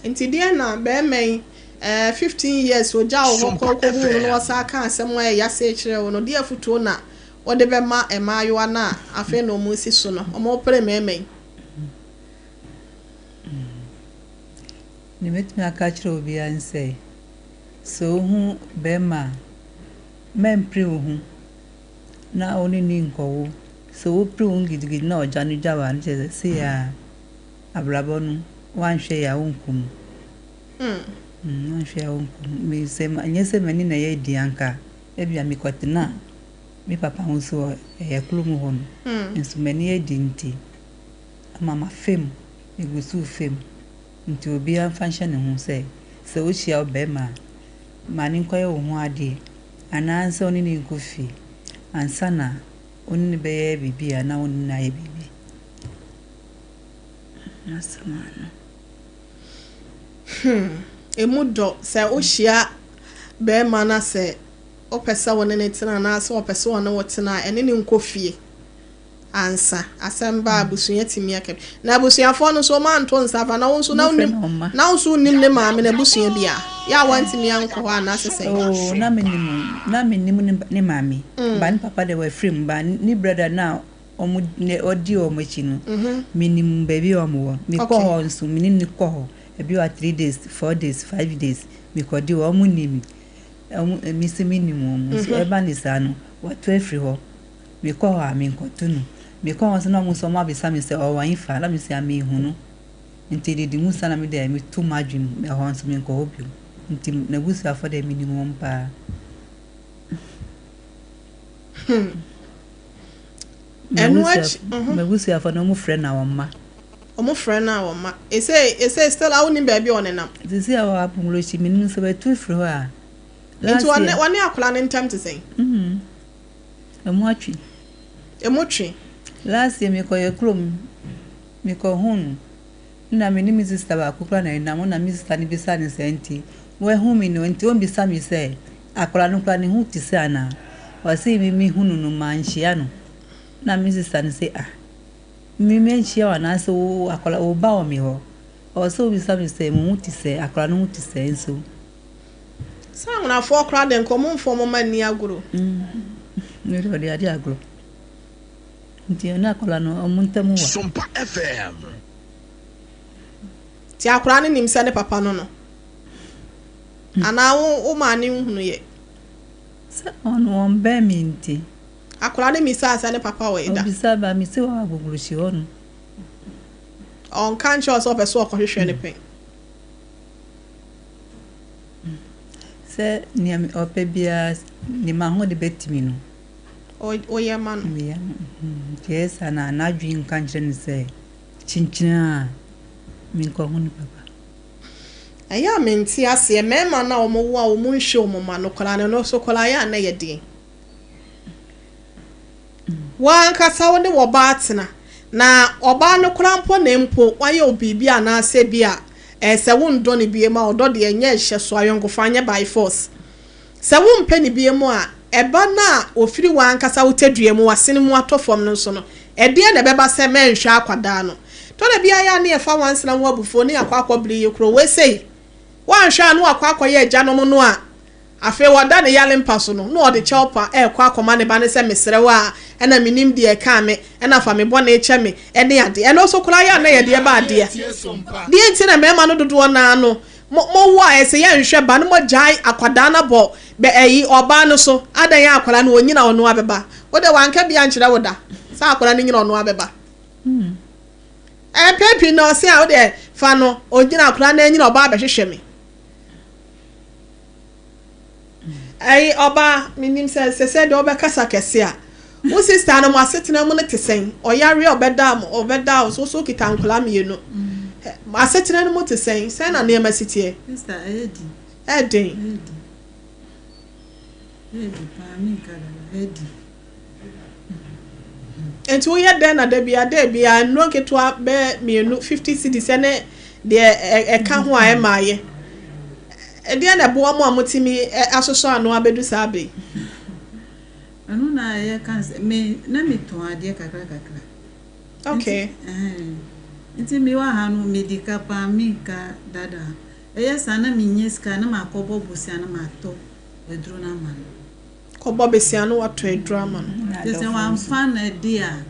nti dia na be men 15 years oja wo ko no wasa ka asem wa ya se kire wo no dia futuo na wo de be ma emayo na afa no mu si so no omo pre memen ni metmi aka kire obi anse so hu be ma mempre hu na oni ni nkowo so wo pre hu gidigidi na oja ni jawa ni se ya abrabonu wan hwe ya wonkum wan hwe ya wonkum me se anyese mani na ye dianka ebia mi kwatena me papa ho so e klum ho no nso mani edi nti mama fem egusu fem nti obi an function ho se o hia obema mani nkoye wo ho ade ananse oni ni nkofi ansana oni be ye bibi ana oni na ye bibi nasamana emudo se o hia be mana se o pesa woni ne tina na se o pesa woni wotina ene ni nkofie ansa asemba abusunya timi akam na abusuafo no so man to nsafa na wonso na unim na wonso unim ne maame na abusunya bia ya wantimi anko ha na sese oh na menim ne maame ban papa de we frame ban ni brother na omu odi omachi no minim baby omo mi ko ho nso minim ni ko ho ebi wa 3 days 4 days 5 days mi ko di omu nimi mi se minim so e ban isa no wa to free ho mi ko ha mi ko tunu mi ko so na mu so ma be sa mi se o wan fa la mi se ami hu no nti di musa na mi de mi to madwim me ho nso mi ko obi nti na busu afọ de minimum pa enwach me busu afọ no mu friend na won ma omo friend na won ma ese still awu ni baby onenam disi awa apumulo chi minimum so be tu free ho a nti wani akola ne ntam to say emotwi last year me ko ye krom me ko hun na me ni mi sister ba kokra na mo na mi sister ni bisa ni senti we hu mi no nti o bisa mi se akola no kra ni hu ti se ana o se mi hunu no manhia no na mi sister ni se mi menhia wa na se o akola o ba o mi ho o se o bisa mi se mo hu ti se akola no hu ti se nso sa na fo kra de nkomo mfo mo mani aguro ni ro de adi aguro nti na akola no o muntamu wa SOMPA FM ti akora ne nimse ne papa no no ana wo ma ne hunu ye sa ono on be mi nti akora ne misa asa ne papa we da obisa ba mi se wa aguguru shi onu on kan cho so peso okohwehwe ne pen se ni am opebia ni ma ho de betimi no o ye man mi ya yes ana na dwin kan chen se chinchina mi ko hu ni papa aya menti ase mema na omo wo a omo nhwe omo ma no kola ne no so kola ya na ye din wan kasa wo de wo ba atena na oba no krampo na mpo waye obibi ana ase bia se wo ndo ne bie ma odo de enye hye so ayongo fanye by force se wo mpe ne bie mu a eba na ofiri wan kasa wo tedue mu wasene mu atofom no so no ede na beba se menhwe akwada no to na bia ya na e fa wansena wo abufo ne akwa bli yekro we sei wanhwa no akwa ye agya no no a afi wada ne yale mpaso no no de chelpa kwa akoma ne ba ne se mesrewa ena minim de ka me ena fa me bo na eche me ene ade ena so kura ya na ye de ba ade die nti na mema no dodo na no mo wo a ese ye nhwe ba no mo jai akwada na bo be eyi oba no so adan ya akwala na onyina ono abeba wo de wanka bia nkyira woda sa akwala ne nyina ono abeba pepi no se a wo de fa no onyina akwala na nyina oba abehwehwe me ai oba minim se de obekasa kese a wo sister no mo asetena mu ne tesen oyare obeda so kita nkola mienu asetena no mo tesen se na na emasitie sister edi pa mi kala edi enti wo ye den na da bia no ketwa be mienu 50 cedis ne de ka ho a emaye ede na bo mo amotimi asoso anu abedu sabe anu na ye kan me na me to ade kakra okay nti mi wa hanu medical pa mi ka dada yes ana mi nyeska na makobo busia na mato edru na man ko bobesia no wato edru ama no just one fan dia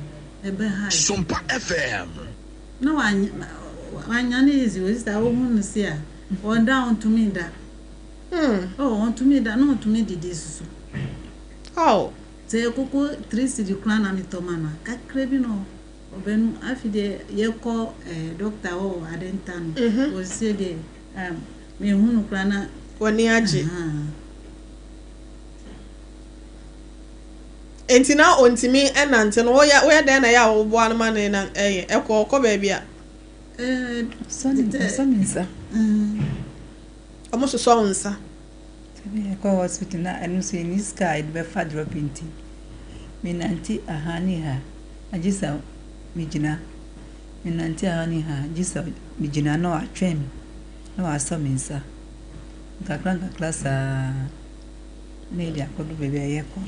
ebe high SOMPA FM no wanya ne izi we sister wo hunu sia on down to me da on to me da no to me didi susu se koko 3 cedi kwana mi to mana kakre bi no obenu afide yeko doctor o adentano o se de me hunu kwana woni age enti na ontimi enante no oya den na ya wo boa no ma na ekọ baby a Sonisa. Almost so onsa. I go hospital na enu say ni sky be fa drop inti. Me nanti ahani ha. Ajisa mi jina. Me nanti ahani ha. Ajisa mi jina no atwem. Na wa so minsa. Kakran class ne dia ko do baby ayeko.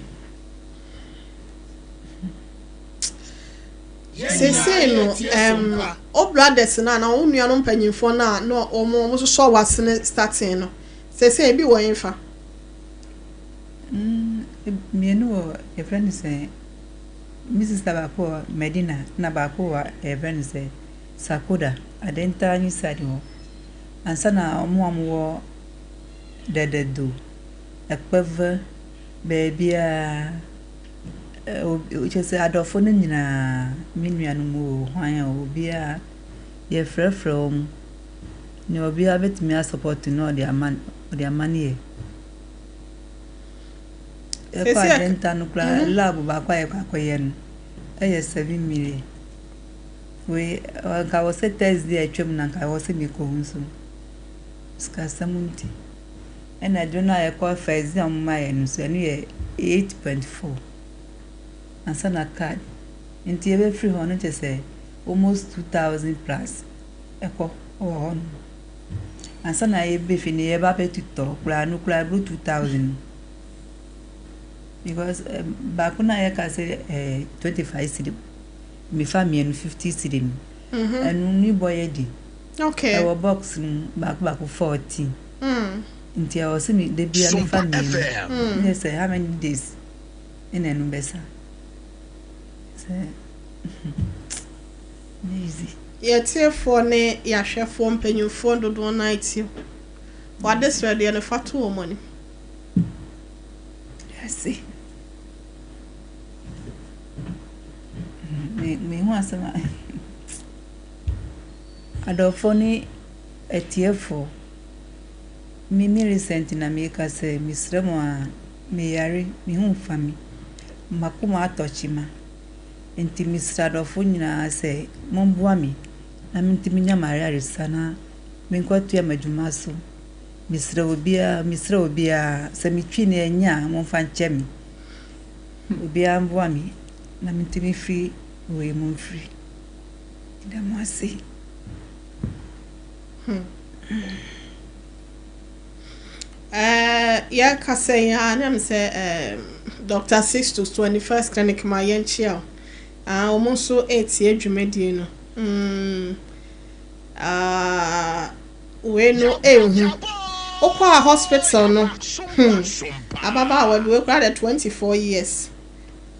Sese no o brothers na onua no mpanyimfo na no omo so wasene starting no sese bi wo yinfa mienu e friend say Mrs. Tabako Medina na bako wa e friend say Sakoda adenta ni sadi ho ansa na omo amwo dededo ekpeve baby which say adofo no nyina menuanu mu hwan obi a ye from ni obi a betimi support no the amani e kwa denta no kra lab ba kwa ye no e 7 million we ka was Thursday atwem na ka was mi ko hunso ska samunti and I don't know e kwa first am my no so no ye 8.4 and send a card. Into every free honor to say almost 2,000 plus. Echo or and send a beef in the ever to talk, no crab 2,000. Because back when I can say 25 city, me family and 50 city, and new boy Eddie. Okay, our box back 14. Into our semi, they be a family. Yes, how many days in a numbesa. Easy. Yet for ne ya hwefo mpanyimfo dodo night you. What this ready and fatu money. Yes. Me want some adofoni etiefo me recent na me ka say misremo a me yare me hu fami makuma atochima enti misradofo nyina say momboa mi na mentimi nya maria resana me nkwatu ya madwuma so misra obia se mitwi na nya momfa nchemi obia mboa mi na mentimi free we mum free damasi ya kase ya na say Dr. 6 to 21st clinic ma yenchia omonso 8 adwumadi no we no ehu okwa hospital no ababa we do kra 24 years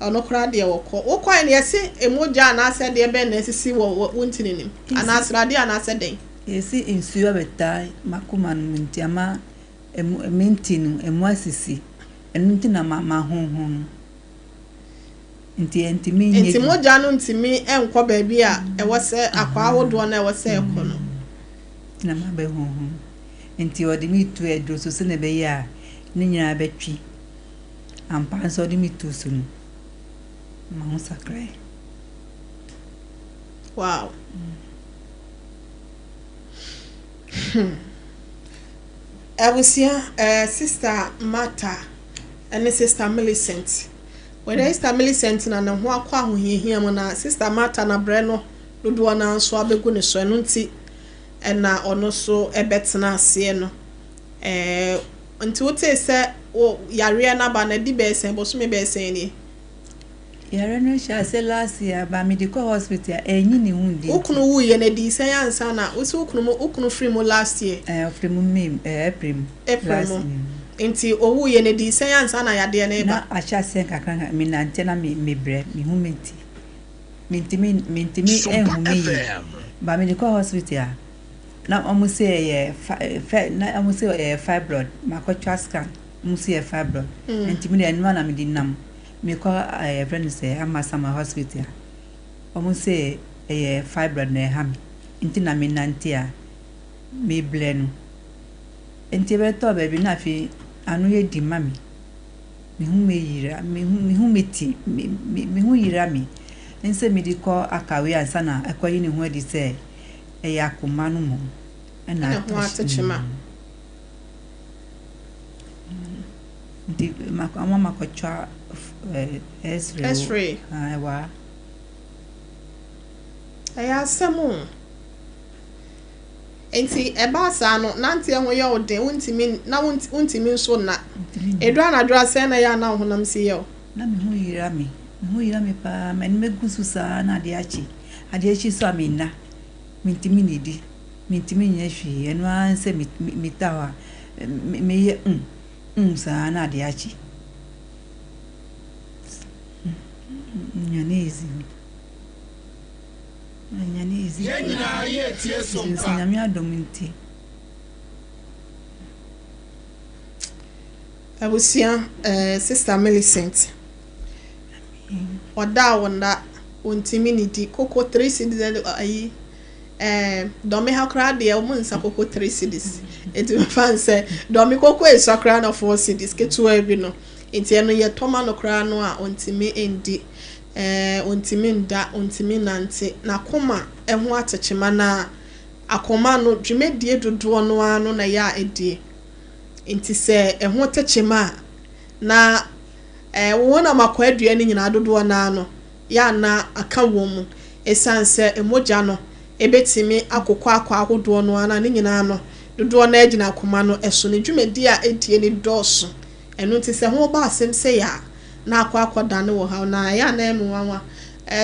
ono kra de okwa ne yesi emoja na ase de be na sisi wo wontininim ana asrade ana ase den yesi insuya betai makuma no mintiama mentinu emuasisi enuntina mama honhon enti moja no ntimi enkọ baabi a ewose akwa ahodo na ewose ekọ no na mabe honhon enti odi mi tu edro so se ne be ya ni nyina betwi ampa so odi mi tu so no ma ho sakrai wow Abusia sister Martha and sister Millicent. When sister Millicent na ho akwa ahohiahia mo na sister Martha na bre no dodo na nso abegu ne so eno nti na ono so ebetena ase no nti wote se yare na ba na di be sen bo so me be sen ni yare no sha se last year ba medical hospital enyi ni hundi okunu wu ye na di sen ansa na wo se okunu free mo last year free mo me April nti owu ye na di sen ansa na yade na ba na acha sen kakran mi na antena me bre mi hu mentimi enhu me ba medical hospital na almost say na almost say fibroid makotwa scan almost say fibroid ntimi na enwa na me di nam me ko friend say amasama hospital almost say fibroid na ham nti na me nanti a me blenu nti be to baby na fi anu ye di mami mehu meti mehu yira me ense me di ko akawe ansa na akoyi ne ho adi se e yakoma no mo na ho atechima di mama makocha X-ray wa aya semu enti eba sa no nante ho ye ode untimi nso na edwa na dra se na ya na honam si ye na me hu yira me pa men megusu sa na ade achi so amina mintimi nidi mintimi nya hwi eno anse mitawa me ye sa na ade achi nyanezi Yenyina ye tie sompa nyame adominti abusia sister Millicent oda wonda ontimi nidi koko 3 cedis ayi domi hakra de omunsa koko 3 cedis eti fan say domi koko e sakra na 4 cedis ketu abi no enti eno ye toma no kra no a ontimi endi ontimi nda ontimi nante na koma eho atechema na akoma no dwumedie dodo no ano na ya edie enti se eho techema na wona makwa adua ni nyina dodo na ano ya na aka wom esanse emoja no ebetimi akokwa akwa ahodo no ana ni nyina no dodo na agina akoma no eso ne dwumedie a edie ni doso eno nti se ho ba asem se ya na akwa dane wo ha na ya na emu wanwa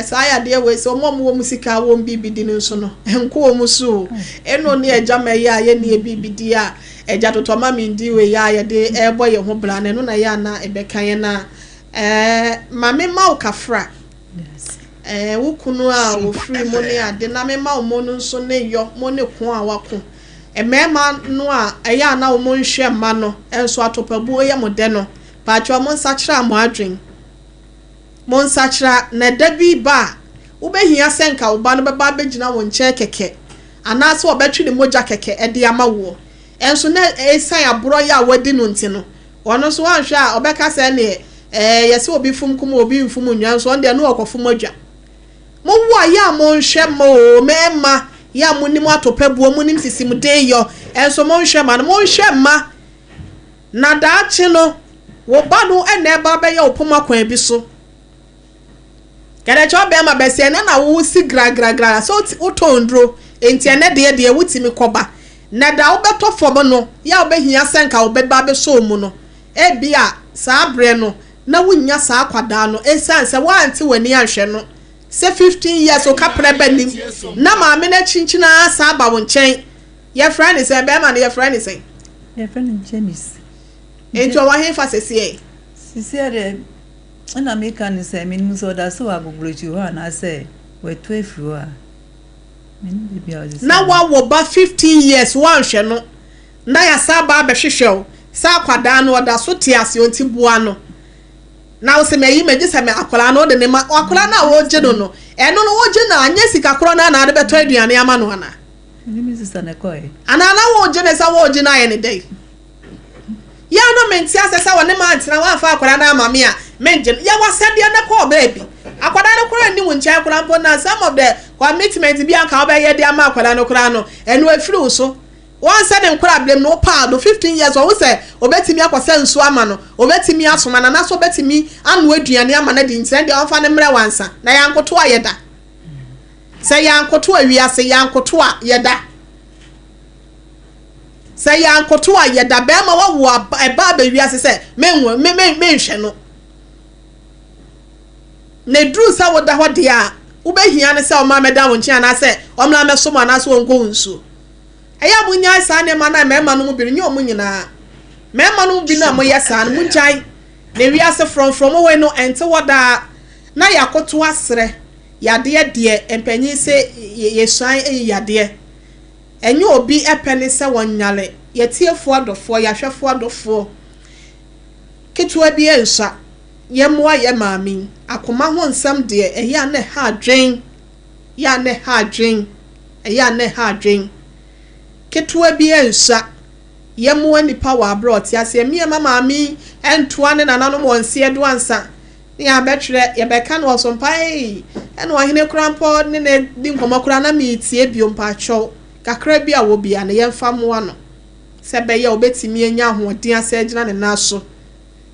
sa ya de we so mo musika wo bibidi nso no enko wo musu eno ne eja me ya ye ne bibidi a eja toto mama ndi we ya ye de ebo ye ho bra na eno na ya na ebekan ye na mame ma ukafra wo kunu a wo free mo ne ade na me ma mo no nso ne yo mo ne ko a wako emema no a eya na wo mo nhwe ma no enso atopabu ye mo de no pacho mo nsachira mo adwen mo nsachira na dabi ba wo behia senka wo ba no beba begina wo nche keke anaso wo betwi ne moja keke ede ama wo enso na esan abro ya wadi no ntino wono so wanhwe a obeka se ne yesi obi fum kum obi mfum nwan so nde no okofum adwa mo wo ya mo nhwe mo mema ya mo nim atopabuo mo nim sisim de yo enso mo nhwe ma no mo nhwe ma na daachi no wo ba no ene ba be ya opoma kwan bi so kede cho be ma be se na wo si gra so utondro enti ene de wutimi koba na da wo beto fom no ya wo be hia senka wo be ba be so mu no e bia sa bre no na wunya sa akwada no esanse wa anti wani ahwe no se 15 years o kapre ba nim na ma me na chinchina sa ba wo nchen ye friend is e be ma na ye friend is ye friend James eto wa hen fa sese de na me kan say me muso da so agogorochi ho na say we to afru a me ni bia o na wa wo ba 15 years wa hwe no na ya sa ba be hwehwe sa kwada no da so te ase onti bua no na wo se me yi meji se me akola no de ne ma akola na wo je no eno no wo je na anya sika kro na na de beto aduane ama no ana ni mi sister na koi ana na wo je ne sa wo je na ye ne dai ya no menti asesa wone ma antina wa fa akola na ama me a menje ya wasade na ko baby akola no kro ni wo ncha akola mpo na some of the commitment bi aka oba ye de ama akola no kro no eno afiri so one said in problem no pad 15 years o say obetimi akwase nso ama no obetimi asoma na so obetimi anu aduane ama na di nsen de onfa ne mre wansa na yankoto ayeda say yankoto awiase yankoto ayeda say yankoto ayeda be ma wo eba ba wiase say menwo menhwe no ne dru sa wo da ho de a wo behia ne say o ma meda wo nchi na say o mla meso ma na so onko nsu eya munya sa ne ma na mema no mu bi nyo mu nyina mema no bi na mo yesa no munchai na wiase from we no ente woda na yakoto asre yade de empanyi se yesuan yade enyo obi epene se wonyale yetiefo adofo yahwefo adofo ketua bi ensa yemwa ye maami akoma ho nsam de eya ne ha adwen ya ne ha adwen eya ne ha adwen ketua bi ensa yemu nipa wa abroad ya se me mama mi entoa ne nananom wonse edo ansa ne ya betwere ye beka no sompai ene ohene krampo ne ne di nkomakura na mi tie biom pa cho kakra bi a wo bia ne yemfa mo ano se be ye obetimi anya ahoden asa agina ne naso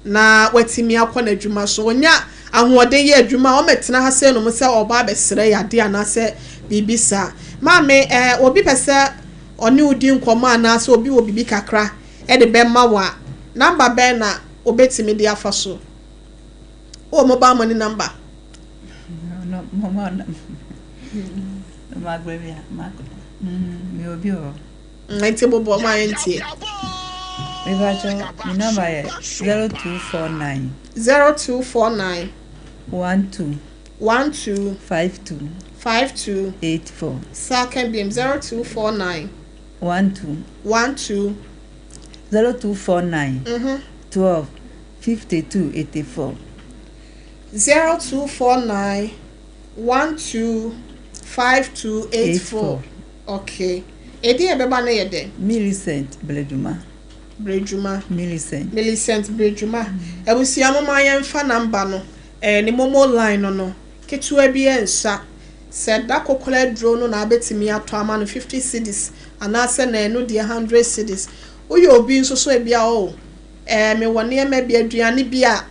na watimi akọ na adwuma so onya ahoden ye adwuma o metena ha se no mo se oba besere yade anase bibisa mame obi pese oni udi nkoma anase obi wo bibi kakra e de bemma wa number be na obetimi de afa so o mobile money number no mama ma gbebia ma mi obi o nti bobo ma enti mi number 0249 0249 12 52 84 second beam 0249 12 0249 12 52 84 0249 12 52 84 okay edi ebeba na yede Millicent Brejuma Millicent Brejuma ebusia mama yemfa number no ni momo line no ketu abi ensa said that kokola draw no na abetimi ato ama no 50 cedis anase na eno de 100 cedis oye obi nso so ebia o me wone ema bia aduane bia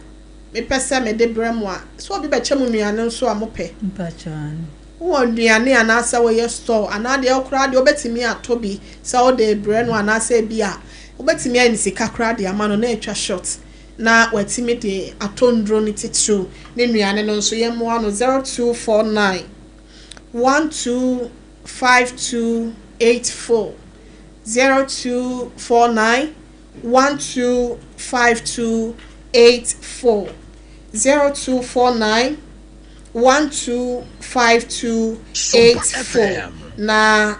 me pese me de bremu a so obi be chemu nuane nso amope mpachan wo aduane anase wo ye store anade okra de obetimi ato bi sa o de brenu anase bia obetimi ani sika kra de ama no na etwa short na watimi de atondro ni titru ne nuane no nso ye mo ano 0249 125284 0249 125284 0249 125284 na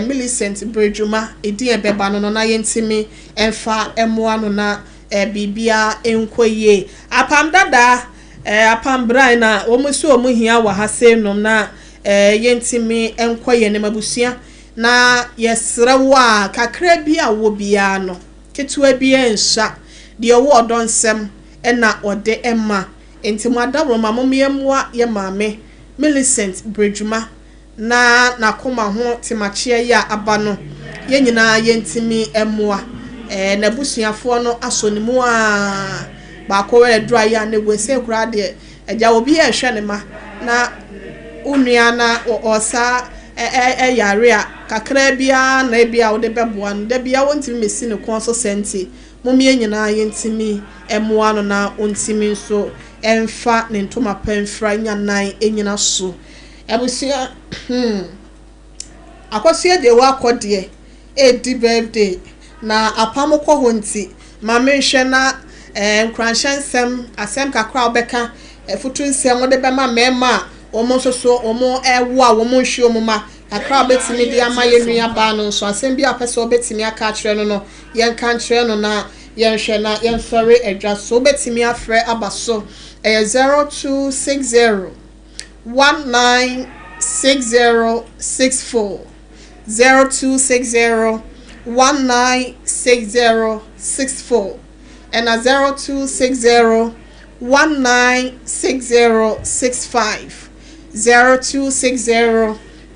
Millicent Brejuma edi ebeba no na yentimi emfa emoa no na bibia enkoye apam dada apam bran na omuso omuhia wa hasenom na yentimi enkoye ne mabusua na yesrewa kakra bi a wo bia no ketua bi ensa de wo odonsem na ode emma enti adawro mamomyemwa ye maame Millicent Brejuma na koma ho timachie ya aba no ye nyina yentimi emwa na busuafo no asonimu a ba ko we dry ya ne wese kura de eja obi e hwe ne ma na unua na osa yare a kakra bia na bia wo de beboa no de bia wontimi mesi ne kon so senti momie nyina yentimi emwa no na ontimi nso emfa ne ntoma pamfra nyanan enyina so ebusia akwasua de wa akode edi birthday na apam ko honti ma menhwe na nkranhyansem asem kakra obeka futu nsem wo de be ma mema omo soso omo ewo a wo mo hwe omo ma kakra betimi de ama yenua ba no so asem bi apese obetimi aka kire no no yen kan kire no na yen hwe na yen sori edwa so obetimi afre abaso 0260 196064 0260 196064 and 0260 196065 0260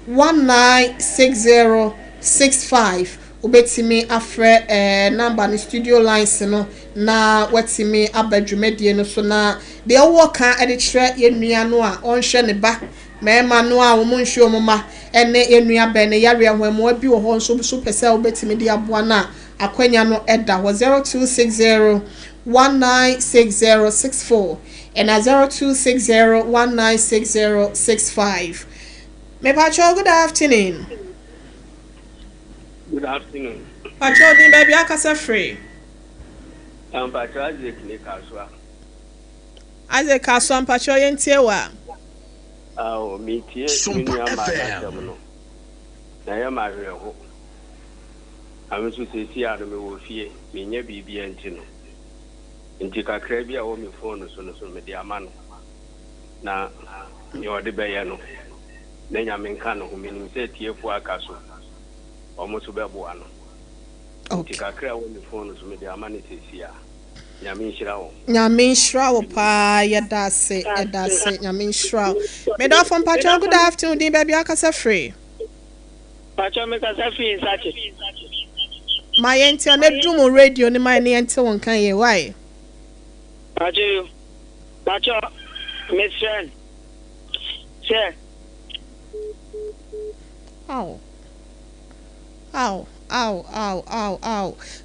196065 obetimi afre number ni studio lines no na watimi abadwumedie no so na de wo kan edikire yenua no a onhwe ne ba mema no a wo monhwe omoma ene yenua be ne yare ahwemo abi wo ho nso so pese obetimi de aboa na akwanya no eda ho 0260 196064 and 0260 196065 me pacho good afternoon. Good afternoon. Pacho din baby akasa free. Pacho Isaac ni kaswa. Isaac kaswa pacho yentie wa. Mi tie ni amaka no. Na ya ma hwe ho. Amesu sesi a no me wo fie, me nya bibia ntino. Nti kakra bi a wo me phone so no so me de ama no. Na ni ode be ye no. Na nya me nka no ho me nim se tie fu aka so. Almost be boano. Okay. Kakra won the phone so me the amane tesia. Nyame nhyira wo pa yedase nyame nhyira me do from Pacho. Good afternoon din baby akasa free Pacho me kasa free sache my enti on drum radio ni my ne enti won kan ye why Pacho Miss friend say Ow.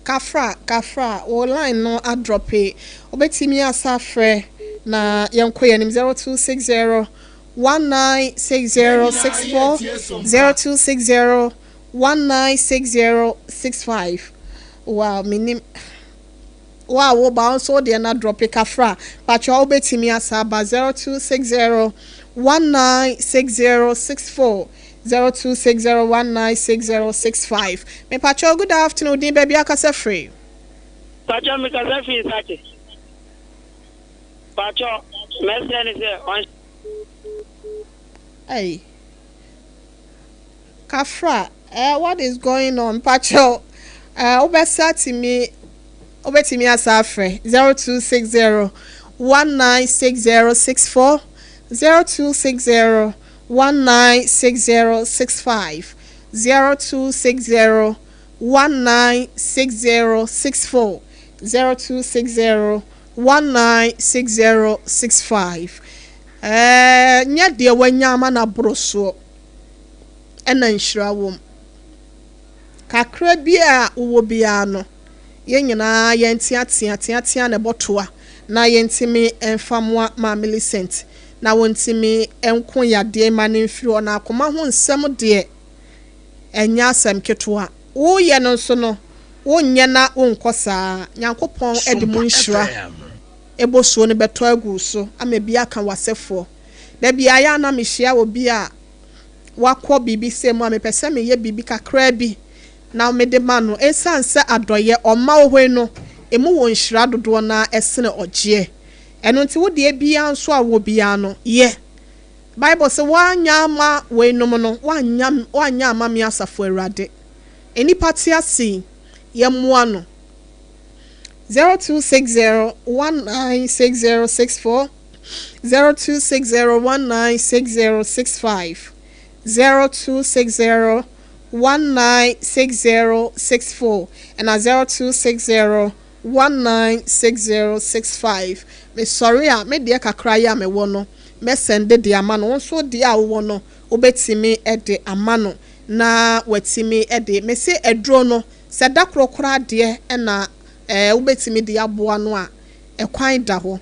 Kafra. O line no a drop it. Obetimi asafre na yankoye nim 0260 196064 0260 196065. Wow, minim. Wow, wo bounce so dey na drop it kafra. Pacho obetimi asaba 0260 196064 0260196065. Me Pacho, good afternoon. Din baby akasa free. Pacho me kasa free sache. Pacho, message say on. Hey. Kafra, what is going on, Pacho? Obetimi asafre 0260 196064 0260 196065 0260 196064 0260 196065. Nya de wanyama na broso ena nhyira wom kakra bia wo bia no yenyina yentiatia na botoa na yentimi enfamwa ma Millicent na wontimi enko yade mane mfiri ona akoma ho nsem de enya asem ketoa wo ye no so no wonye na wonkosa nyankopon edimu nhyira ebosuo ne beto agu so amebia kan wasefo da bia ya na mehia obi a wakọ bibi semu amepese me ye bibi kakra bi na mede ma no esanse adoye oma ohwe no emu won hyira dodo na esene ogye eno nti wo de bia nso a wo bia no ye Bible say wanya ma we no no wanya ma me asafo awurade enipa ti asi ye moa no 0260 196064 0260 196065 0260 196064 and 0260 196065. Me sorry me de kakra ya me wono me sende de amano so de a wono obetimi e de amano na watimi e de me se edro no se da krokra de e na obetimi de aboa no a ekwan da ho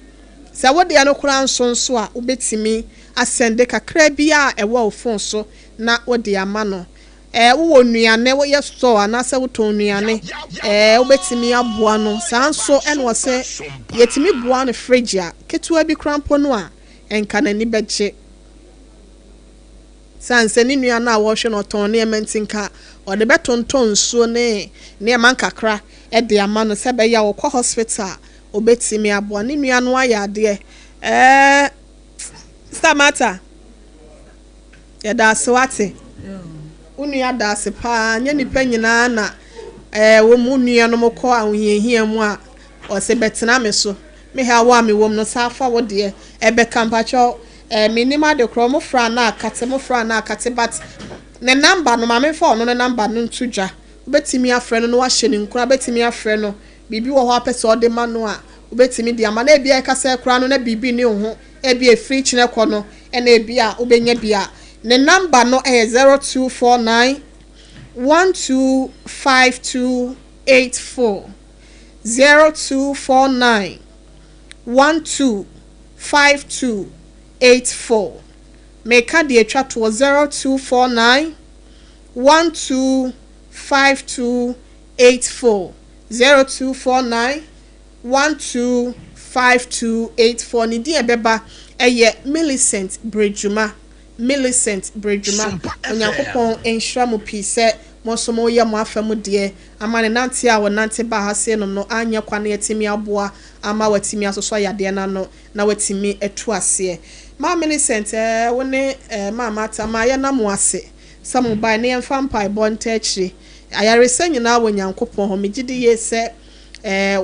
se wo de no kra nsonso a obetimi asende kakra bia e wo phone so na wo de amano wo nuane wo ye store na se wo ton nuane obetimi aboa no sanso ene wo se yetimi boa no fridge a ketua bi krampo no a enka nani beche sanse ni nuane a wo hwe no ton ne ementinka o de betonton so ne man kakra e de amano se be ya wo kwa hospital obetimi aboa ni nuane wa ya de stamata ya da swate unu ya da se pa nya nipa nyina na wo mu nua no mokọ ahohiahia mu a o se betena me so me ha wa me wom no safa wo de ebe kampacho minima de kro mo fra na akate but ne number no ma me fa no ne number no ntudwa obetimi afre no wa hye ne nkura betimi afre no bibi wo ho apese ode ma no a obetimi de ama na ebia kasa kura no na bibi ne ho ebia free chine kọ no na ebia obenya bia the number no is 0249 125284 0249 125284. Make a dear chat was 0249 125284 0249 125284. Ni dear beba Millicent Brejuma onyankopon enhira mo pise mo so mo ye mo afamu de amane nante a wonante ba ha se no anya kwane yetimi aboa ama watimi asoso yade na no na watimi etu ase ma Millicent woni mama ta ma ye na mo ase some by ne mfa mpai bonta chiri ayaresa nyina wo Nyankopon ho megide ye se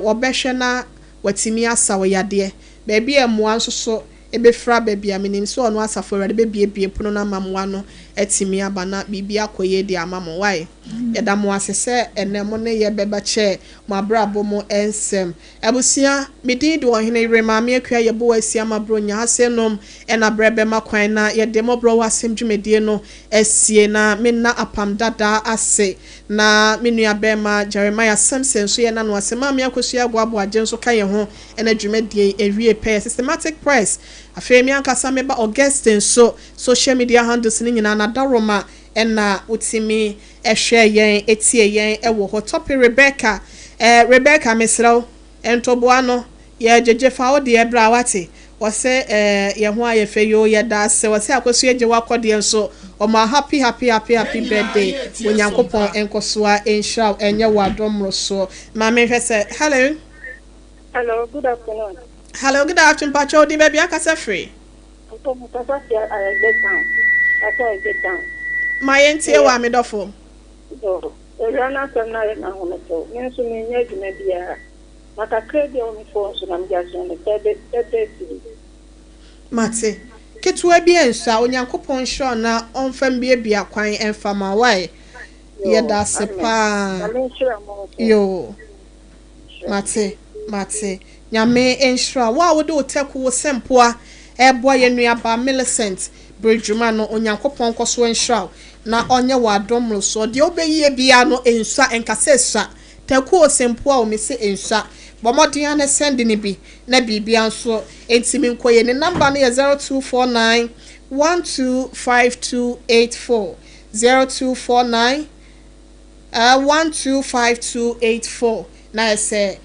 wobehwe na watimi asa wo yade baabi emmoa nso so ebefra baabiamenim so ono asafo wede bebiebie pono na mamwa no atimi aba na bibia koye di amamo why yeda mo asese enemo ne ye beba che mo abrabo mo ensem abusia medin do OHENEYARE maame akua yeboa asia mabro nya hasenom ena brebe makwan na yede mo bro wasem dwumedie no asie na menna apam dada ase na menua bema Jeremiah Samson so ye na no asema maame akosua boabo agye nso ka ye ho ena dwumedie ewie pay systematic price afemi ankasa meba Augustine so social media handles ni nyina na daroma ena utimi ehwe yen etie yen ewo ho topi Rebecca mesraw entoboano ye jejefa odi ebra wate wose ye ho ayefe yo ye da se wose akoso ye wakode nso o ma happy birthday Onyankopon enkosoa enshaw enye wadomro so ma me hwese hello good afternoon. Hello, good afternoon, Pacho. Di baby akasa free. My auntie wa me dofo. Do. Rana sana na hono to. Me so me nya dwuma bia. Maka credit on phone so na me just on the tebe. Mate. Ketua bi ensa Onyankopon sure na onfam bia kwan emfa ma why. Ye da se pa. Yo. Mate. Nyame enshra wa wo de oteku wo sempoa ebo ye nuaba Millicent Bridgman no Onyankopon koso enshra na onye wa domro so de obeyie bia no ensa enkasesa teku o sempoa o mese ensa bomodin na send ni bi na bibia nso entimi nkoye ne number no ye 0249 125284 0249 125284 na say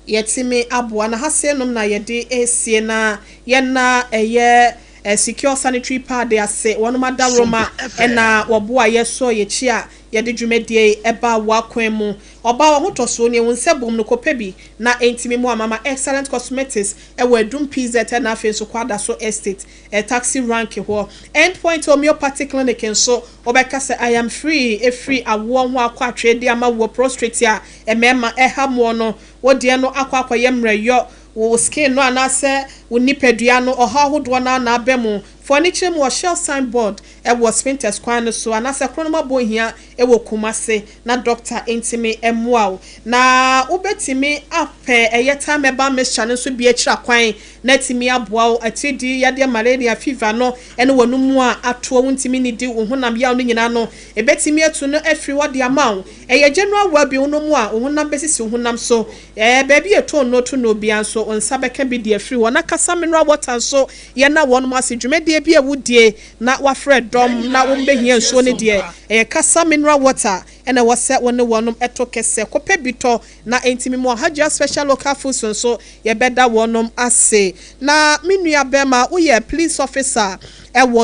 yetimi aboa na hasenom na yede esie na yena eye secure sanitary pad ase wonoma da Roma na woboa yeso yechi a yede dwumedie eba wakwan mu oba wo hotoso ne wonsebom no kopebi na entimi mu amama excellent cosmetics ewa adum PZ na afenso kwada so estate taxi rank ho endpoint homeopathic clinic nso obeka se I am free awo ho akwa twede ama wo prostrate a emema ehamo no wodie no akwa yemreyo wo skin no anase wo nipadua no oha hodo na abemu furniture mu shell signboard ewo spinters kwan so anase kronoma bohia ewo kumase na doctor intimi emwao na ubetimi ape eyeta meba mechane so bi akira kwan na timi aboa atidi yade malaria fever no ene wonumu a ato wontimi ni di wo honam yaw no nyina no ebetimi atu no afri wode amaw eye general wabi wonumu a wo honam besisi wo honam so baby eto no to no bia so onsa beka bi di afri wona kasa mineral water so ye na wonum asedwumedie bi awudie na wafre dom na wombehia nso ne de kasa mineral water ene wose wone wonum eto kese kope bito na entimi mo haja special local food so ye beda wonum ase na minua bema uye police officer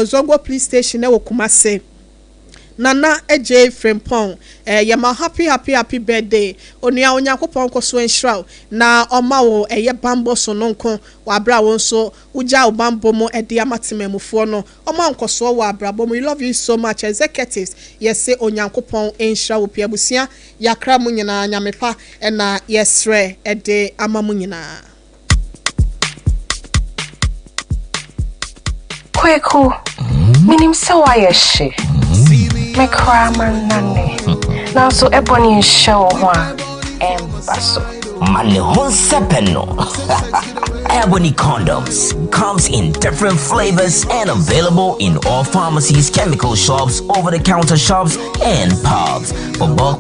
Zogbo police station ewo Kumase Nana AJ Frempong yema happy birthday onua Onyankopon koso enhraw na oma wo eye bambo so nonko wa bra won so uja o bambo mo ede amatemamufo no oma nkoso wa bra bo we love you so much executives yese Onyankopon enhraw piabusia yakra mu nyina nyamepa na yesre ede amamu nyina Kweku minim se wa yeshe MXVI nane now so ebony show one embasso Mane Honsepeno Ebony condoms comes in different flavors and available in all pharmacies, chemical shops, over-the-counter shops, and pubs. For bulk